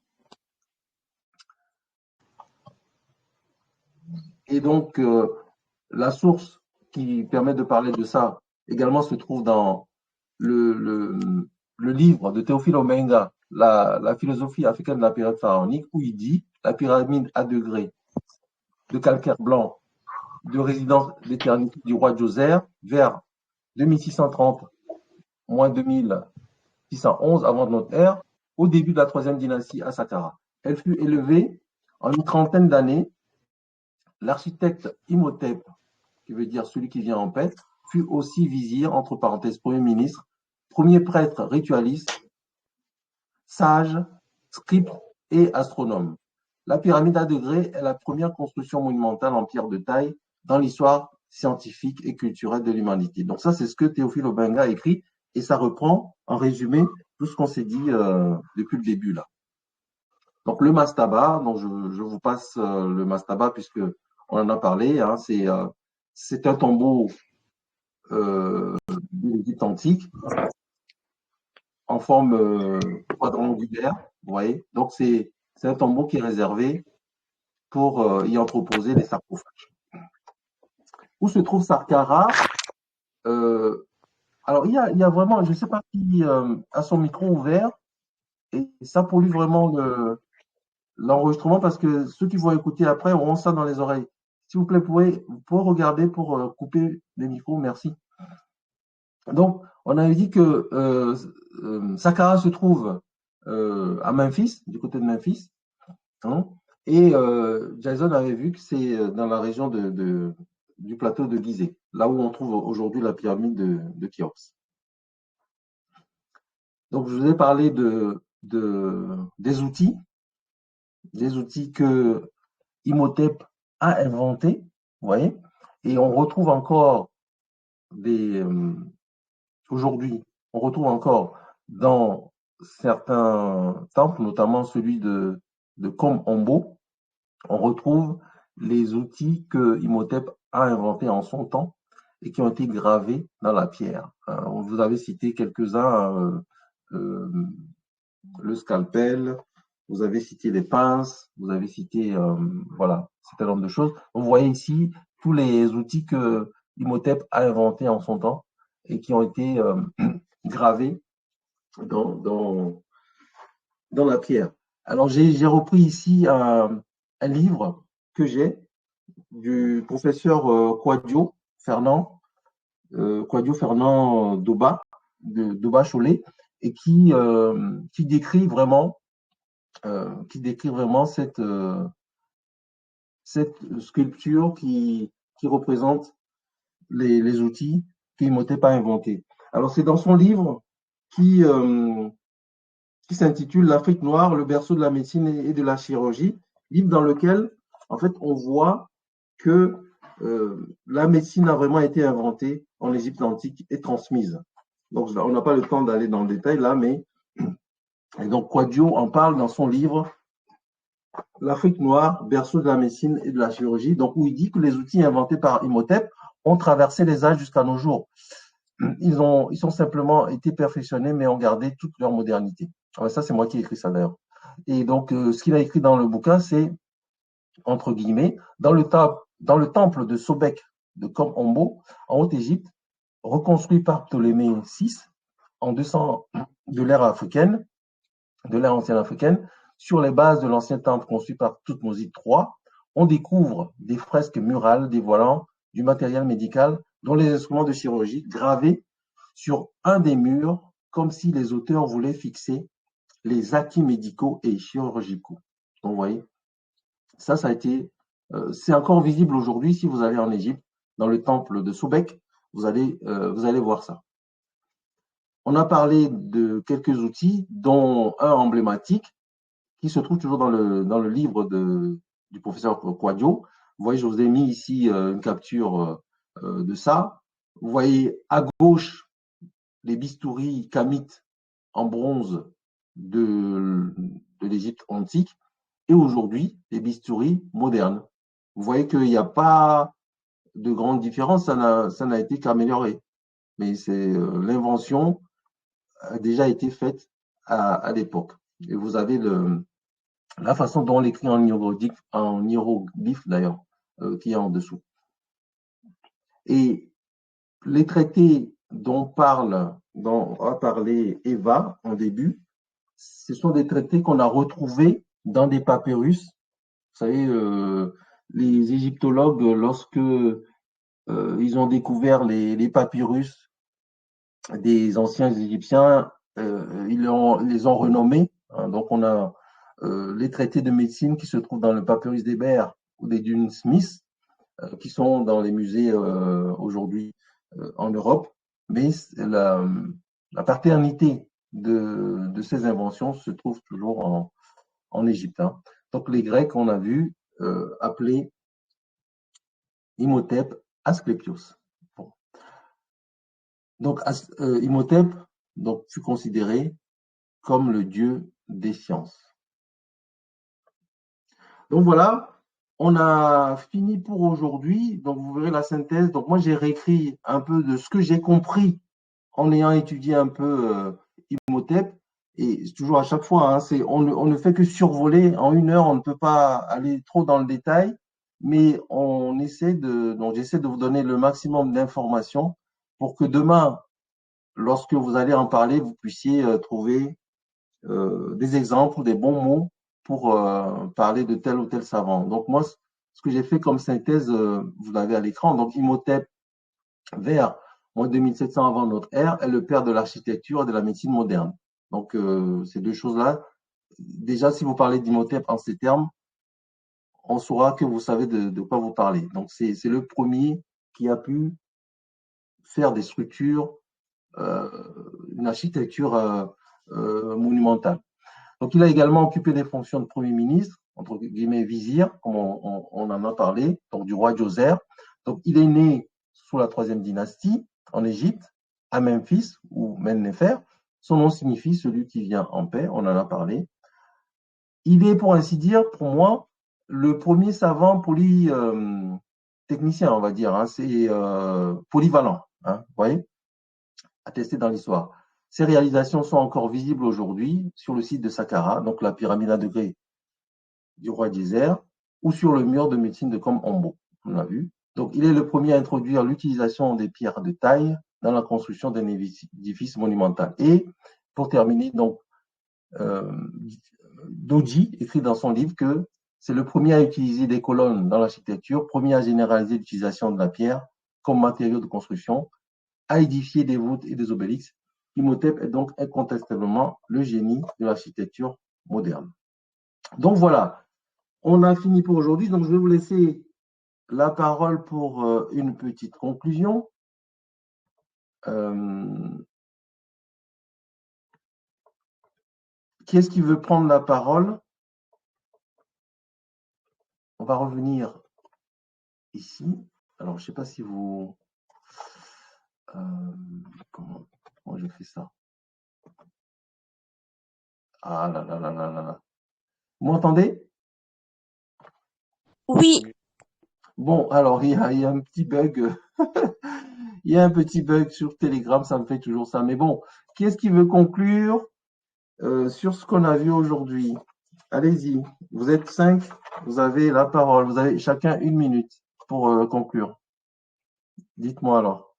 Et donc, la source qui permet de parler de ça également se trouve dans le livre de Théophile Obenga, la philosophie africaine de la période pharaonique, où il dit la pyramide à degrés de calcaire blanc de résidence d'éternité du roi Djoser vers 2630 moins 2611 avant notre ère, au début de la troisième dynastie à Saqqara. Elle fut élevée en une trentaine d'années. L'architecte Imhotep, qui veut dire celui qui vient en paix, fut aussi vizir, entre parenthèses, premier ministre, premier prêtre ritualiste, sage, scribe et astronome. La pyramide à degrés est la première construction monumentale en pierre de taille dans l'histoire scientifique et culturelle de l'humanité. Donc ça, c'est ce que Théophile Obenga a écrit et ça reprend en résumé tout ce qu'on s'est dit depuis le début là. Donc le mastaba, donc je vous passe le mastaba puisque on en a parlé, hein, c'est un tombeau de l'Égypte antique en forme quadrangulaire, vous voyez. Donc c'est un tombeau qui est réservé pour y entreposer les sarcophages. Où se trouve Saqqara? Alors il y a vraiment, je ne sais pas qui a son micro ouvert et ça pollue vraiment l'enregistrement parce que ceux qui vont écouter après auront ça dans les oreilles. S'il vous plaît, vous pouvez regarder pour couper les micros, merci. Donc, on avait dit que Saqqara se trouve à Memphis, du côté de Memphis, hein, et Jason avait vu que c'est dans la région du plateau de Gizeh, là où on trouve aujourd'hui la pyramide de Khéops. Donc, je vous ai parlé des outils que Imhotep a inventés, vous voyez, et on retrouve encore aujourd'hui, on retrouve encore dans certains temples, notamment celui de Kom-Ombo, on retrouve les outils que Imhotep a inventés en son temps et qui ont été gravés dans la pierre. Vous avez cité quelques-uns, le scalpel, vous avez cité les pinces, vous avez cité, voilà, c'est un nombre de choses. Vous voyez ici tous les outils que Imhotep a inventés en son temps et qui ont été gravés dans la pierre. Alors, j'ai repris ici un livre que j'ai du professeur Kouadio Fernand Doba, de Doba Cholet, et qui décrit vraiment cette sculpture qui représente les outils qu'Imhotep a inventés. Alors, c'est dans son livre qui s'intitule L'Afrique noire, le berceau de la médecine et de la chirurgie, livre dans lequel, en fait, on voit que la médecine a vraiment été inventée en Égypte antique et transmise. Donc, on n'a pas le temps d'aller dans le détail là, mais et donc Kouadio en parle dans son livre L'Afrique noire, berceau de la médecine et de la chirurgie, donc où il dit que les outils inventés par Imhotep ont traversé les âges jusqu'à nos jours. Ils ont simplement été perfectionnés, mais ont gardé toute leur modernité. Alors ça, c'est moi qui ai écrit ça d'ailleurs. Et donc, ce qu'il a écrit dans le bouquin, c'est, entre guillemets, dans le temple de Sobek de Kom-Ombo, en Haute-Égypte, reconstruit par Ptolémée VI en 200 de l'ère africaine, de l'ère ancienne africaine, sur les bases de l'ancien temple construit par Toutmose III, on découvre des fresques murales dévoilant du matériel médical, dont les instruments de chirurgie gravés sur un des murs, comme si les auteurs voulaient fixer les acquis médicaux et chirurgicaux. Donc, vous voyez, ça a été, c'est encore visible aujourd'hui si vous allez en Égypte, dans le temple de Sobek, vous allez voir ça. On a parlé de quelques outils, dont un emblématique qui se trouve toujours dans le livre du professeur Kouadio. Vous voyez, je vous ai mis ici une capture de ça. Vous voyez à gauche les bistouris kamites en bronze de l'Égypte antique et aujourd'hui les bistouris modernes. Vous voyez qu'il n'y a pas de grande différence, ça n'a été qu'amélioré. Mais c'est l'invention a déjà été faite à l'époque. Et vous avez la façon dont on l'écrit en hiéroglyphe d'ailleurs, qui est en dessous. Et les traités dont a parlé Eva en début, ce sont des traités qu'on a retrouvés dans des papyrus. Vous savez, les égyptologues, lorsque ils ont découvert les papyrus des anciens Égyptiens, ils les ont renommés. Hein, donc, on a les traités de médecine qui se trouvent dans le papyrus d'Hébert ou des dunes Smith, qui sont dans les musées aujourd'hui en Europe. Mais la paternité de ces inventions se trouve toujours en Égypte. Hein. Donc, les Grecs, on a vu, appelés Imhotep Asclépios. Bon. Donc, Imhotep fut considéré comme le dieu des sciences. Donc voilà, on a fini pour aujourd'hui. Donc vous verrez la synthèse. Donc moi j'ai réécrit un peu de ce que j'ai compris en ayant étudié un peu Imhotep. Et toujours à chaque fois, hein, on ne fait que survoler. En 1 heure, on ne peut pas aller trop dans le détail, mais j'essaie de vous donner le maximum d'informations pour que demain, lorsque vous allez en parler, vous puissiez trouver des exemples, des bons mots pour parler de tel ou tel savant. Donc moi, ce que j'ai fait comme synthèse, vous l'avez à l'écran. Donc Imhotep, vers moins 2700 avant notre ère, est le père de l'architecture et de la médecine moderne. Donc ces deux choses-là, déjà si vous parlez d'Imhotep en ces termes, on saura que vous savez de quoi vous parlez. Donc c'est le premier qui a pu faire des structures, une architecture monumentale. Donc, il a également occupé des fonctions de Premier ministre, entre guillemets vizir, comme on en a parlé, donc du roi Djoser. Donc, il est né sous la 3e dynastie en Égypte, à Memphis ou Men-Nefer. Son nom signifie celui qui vient en paix, on en a parlé. Il est, pour ainsi dire, pour moi, le premier savant polytechnicien, on va dire. Hein, c'est polyvalent, hein, vous voyez, attesté dans l'histoire. Ces réalisations sont encore visibles aujourd'hui sur le site de Saqqara, donc la pyramide à degrés du roi Djoser, ou sur le mur de médecine de Kom-Ombo, on l'a vu. Donc, il est le premier à introduire l'utilisation des pierres de taille dans la construction d'un édifice monumental. Et, pour terminer, donc, Doji écrit dans son livre que c'est le premier à utiliser des colonnes dans l'architecture, premier à généraliser l'utilisation de la pierre comme matériau de construction, à édifier des voûtes et des obélisques. Imhotep est donc incontestablement le génie de l'architecture moderne. Donc voilà, on a fini pour aujourd'hui. Donc je vais vous laisser la parole pour une petite conclusion. Qui est-ce qui veut prendre la parole? On va revenir ici. Alors je ne sais pas si vous... comment je fais ça? Ah là là là là là. Vous m'entendez? Oui. Bon, alors il y a un petit bug. Il y a un petit bug sur Telegram, ça me fait toujours ça. Mais bon, qui est-ce qui veut conclure sur ce qu'on a vu aujourd'hui? Allez-y. Vous êtes 5. Vous avez la parole. Vous avez chacun 1 minute pour conclure. Dites-moi alors.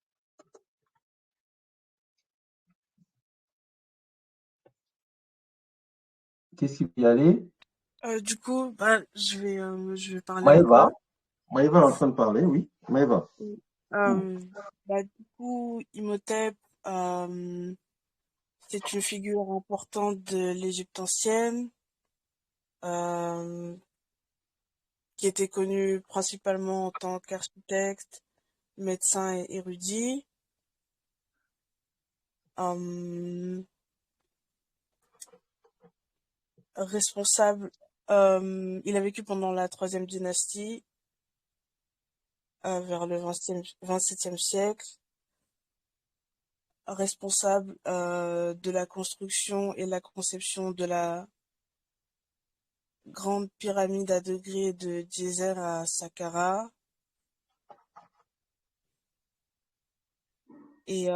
Qu'est-ce qui peut y aller? Du coup, bah, je vais parler Maëva. encore. Maëva est en train de parler, oui. Maëva. Euh, Bah, du coup, Imhotep, euh, c'est une figure importante de l'Égypte ancienne, euh, qui était connu principalement en tant qu'architecte, médecin et érudit. Euh, Responsable, il a vécu pendant la troisième dynastie, vers le 27e siècle, responsable de la construction et la conception de la grande pyramide à degrés de Djéser à Saqqara. Et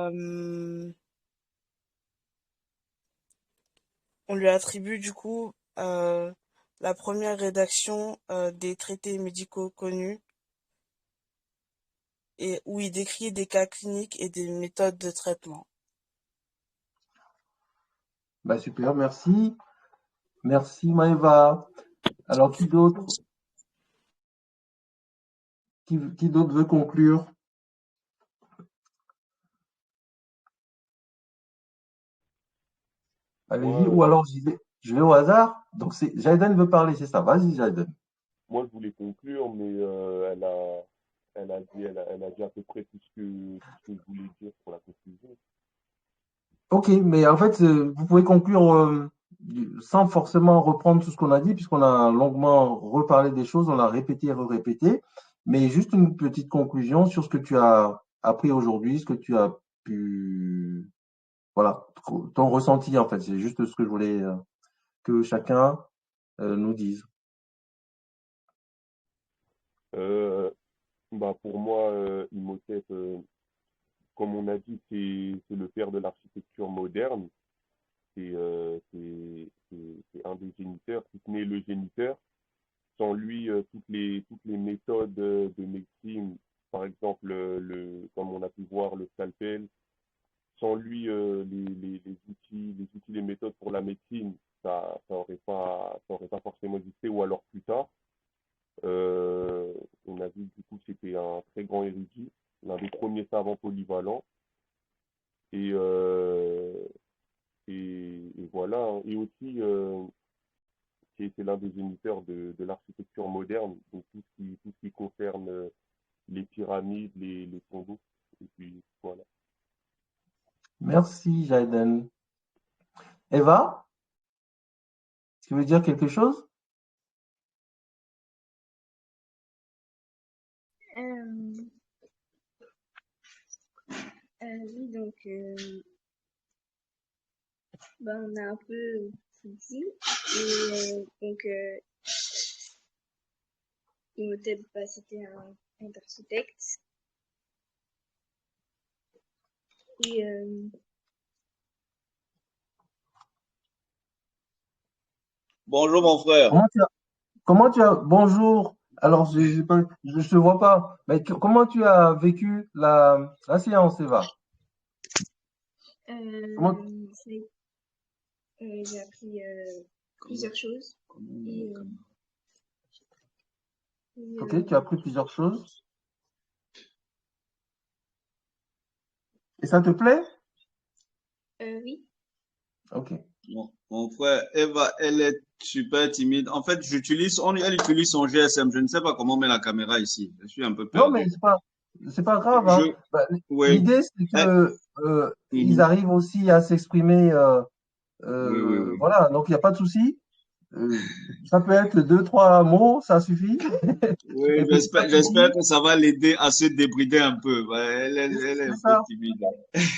on lui attribue du coup la première rédaction des traités médicaux connus, et où il décrit des cas cliniques et des méthodes de traitement. Bah, super, merci. Merci Maëva. Alors, qui d'autre? Qui d'autre veut conclure? Allez-y, ou Moi, alors je vais au hasard. Donc, Jaden veut parler, c'est ça. Vas-y, Jaden. moi, je voulais conclure, mais elle a dit à peu près tout ce que je voulais dire pour la conclusion. Ok, mais en fait, vous pouvez conclure sans forcément reprendre tout ce qu'on a dit, puisqu'on a longuement reparlé des choses, on l'a répété et répété, mais juste une petite conclusion sur ce que tu as appris aujourd'hui, ce que tu as pu, voilà, ton ressenti en fait, c'est juste ce que je voulais que chacun nous dise. Euh, Bah, pour moi, Imhotep, comme on a dit, c'est le père de l'architecture moderne. C'est un des géniteurs, si ce n'est le géniteur. Sans lui, toutes les méthodes de médecine, par exemple, comme on a pu voir, le scalpel, sans lui, les outils, les méthodes pour la médecine, ça aurait pas forcément existé, ou alors plus tard. On a vu du coup que c'était un très grand érudit, l'un des premiers savants polyvalents. Et, et voilà, hein. Et aussi, c'est l'un des géniteurs de l'architecture moderne, donc tout ce qui concerne les pyramides, les tombeaux. Et puis voilà. Merci, Jaden. Eva, tu veux dire quelque chose? Euh, oui, donc, on a un peu tout dit. Et donc, Imhotep, c'était un architecte. Et Bonjour mon frère. Bonjour. Alors, je te vois pas, mais comment tu as vécu la séance, Eva? Comment, c'est- j'ai appris plusieurs choses. Et, ok, tu as appris plusieurs choses. Et ça te plaît? oui. Ok. Mon frère, Eva, elle est super timide. En fait, elle utilise son GSM. Je ne sais pas comment on met la caméra ici. Je suis un peu Non, mais perdu. c'est pas grave, Je, hein. Bah, oui, l'idée, c'est eh, que ils mhm. arrivent aussi à s'exprimer. Oui, oui, oui. Voilà, donc il n'y a pas de souci. Ça peut être deux, trois mots, ça suffit. Oui, Et petit à j'espère petit, que ça va l'aider à se débrider un peu. Ouais, elle est c'est un peu ça. timide.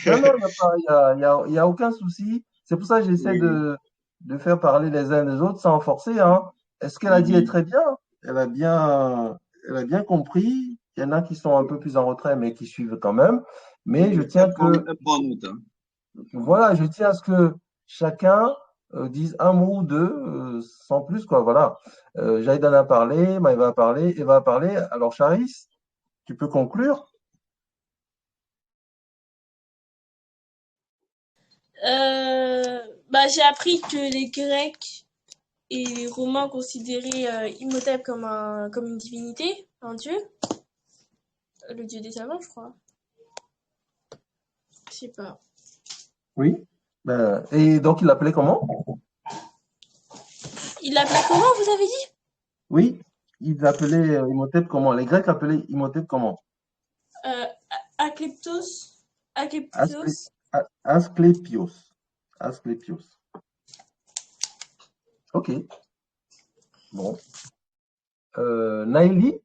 Non, non, il y a aucun souci. C'est pour ça que j'essaie Oui. de faire parler les uns les autres sans forcer, hein. Et ce qu'elle a dit est Mhm. très bien. Elle a bien compris. Il y en a qui sont un peu plus en retrait, mais qui suivent quand même. Mais je Oui. tiens Elle prend note, hein. Elle prend voilà, note. je tiens à ce que chacun disent un mot ou deux, sans plus, quoi. Voilà. Jaïdan a parlé, Maïva a parlé, Eva a parlé. Alors, Charis, tu peux conclure? J'ai appris que les Grecs et les Romains considéraient Imhotep comme une divinité, un dieu, le dieu des savants, je crois. Je sais pas. Oui. Et donc, il l'appelait comment? Il l'appelait comment, vous avez dit? Oui, ils appelaient Imhotep comment? Les Grecs appelaient Imhotep comment? Akleptos. Asclé- Akleptos. Asclépios. Asclépios. Ok. Bon. Naïli?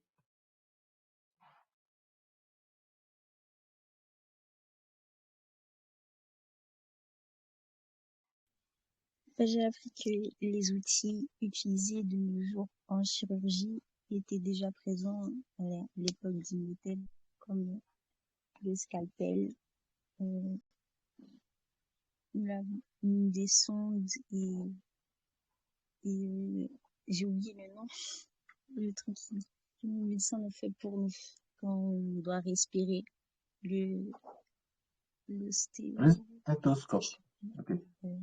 J'ai appris que les outils utilisés de nos jours en chirurgie étaient déjà présents à l'époque d'Imhotep, comme le scalpel, euh, des sondes et j'ai oublié le nom, le truc que le médecin a fait pour nous quand on doit respirer, le, le sté- Le stéthoscope. Ok. euh,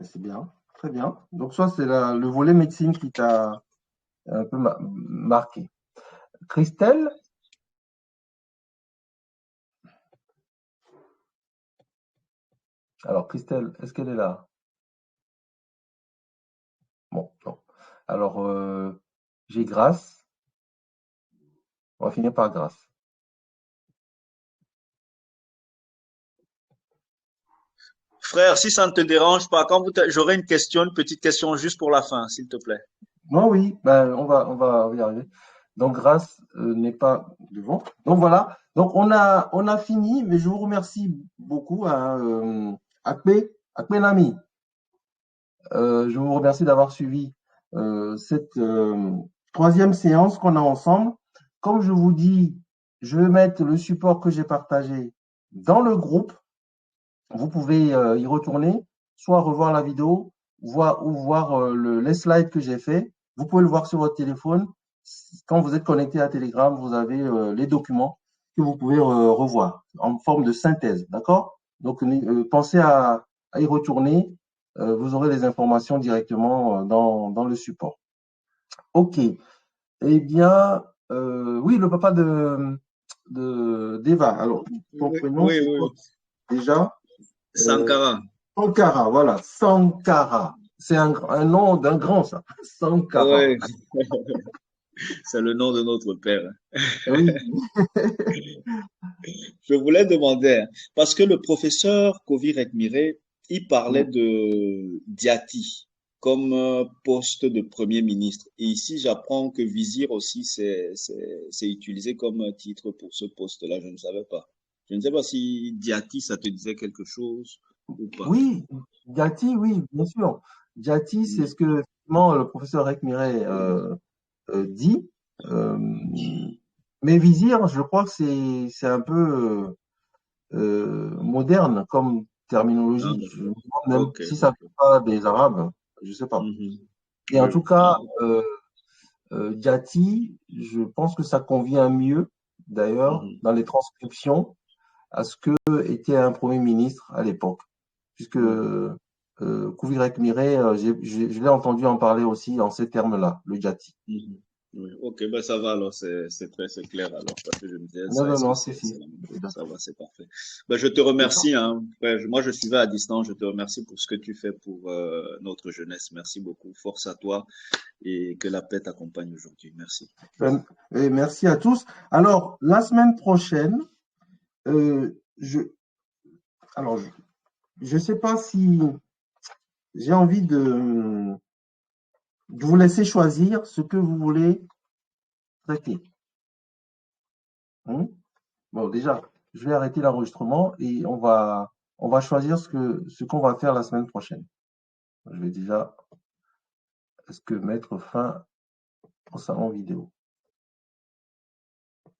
C'est bien. Très bien. Donc, ça, c'est le volet médecine qui t'a un peu marqué. Christelle? Alors, Christelle, est-ce qu'elle est là? Bon, non. Alors, j'ai Grâce. On va finir par Grâce. Frère, si ça ne te dérange pas, j'aurais une question, une petite question juste pour la fin, s'il te plaît. Non, oui, ben, on va y arriver. Donc, Grâce n'est pas devant. Donc, voilà. Donc, on a fini, mais je vous remercie beaucoup, hein, Akpe Nami. Je vous remercie d'avoir suivi cette troisième séance qu'on a ensemble. Comme je vous dis, je vais mettre le support que j'ai partagé dans le groupe. Vous pouvez y retourner, soit revoir la vidéo, ou voir les slides que j'ai fait. Vous pouvez le voir sur votre téléphone. Quand vous êtes connecté à Telegram, vous avez les documents que vous pouvez revoir en forme de synthèse. D'accord? Donc, pensez à y retourner. Vous aurez les informations directement dans le support. OK. Eh bien, oui, le papa d'Eva. Alors, ton Oui, prénom, oui, c'est oui. quoi déjà? Sankara. Sankara, voilà, Sankara. C'est un nom d'un grand, ça. Sankara. Oui, c'est le nom de notre père. Oui. Je voulais demander, hein, parce que le professeur Kovi Rekmire, il parlait de Diati comme poste de premier ministre. Et ici, j'apprends que Vizir aussi, c'est utilisé comme titre pour ce poste-là. Je ne savais pas. Je ne sais pas si Diati, ça te disait quelque chose ou pas. Oui, Diati, oui, bien sûr. Diati, c'est ce Mm. que effectivement, le professeur Rekmire dit. Euh, mais vizir, je crois que c'est un peu moderne comme Ah, terminologie. Je me d'accord. demande même Ok, si ça ok. vient pas des Arabes, je sais pas. Mhm. Et en Oui. tout cas, Diati, je pense que ça convient mieux, d'ailleurs, Mhm. dans les transcriptions, à ce que était un Premier ministre à l'époque. Puisque Mhm. Kouvirek Miré, je l'ai entendu en parler aussi en ces termes-là, le Diati. Mhm. Oui. Ok, ben ça va alors, c'est clair alors, parce que je me disais Non, ça, non, est-ce que non, si, c'est si. la même C'est chose? Ça d'accord. va, c'est parfait. Ben, je te remercie, hein. Ouais, moi, je suivais à distance. Je te remercie pour ce que tu fais pour notre jeunesse. Merci beaucoup. Force à toi et que la paix t'accompagne aujourd'hui. Merci. Et merci à tous. Alors, la semaine prochaine, alors, je sais pas si j'ai envie de vous laisser choisir ce que vous voulez traiter. Hein. Bon, déjà, je vais arrêter l'enregistrement et on va choisir ce qu'on va faire la semaine prochaine. Je vais déjà mettre fin au salon vidéo.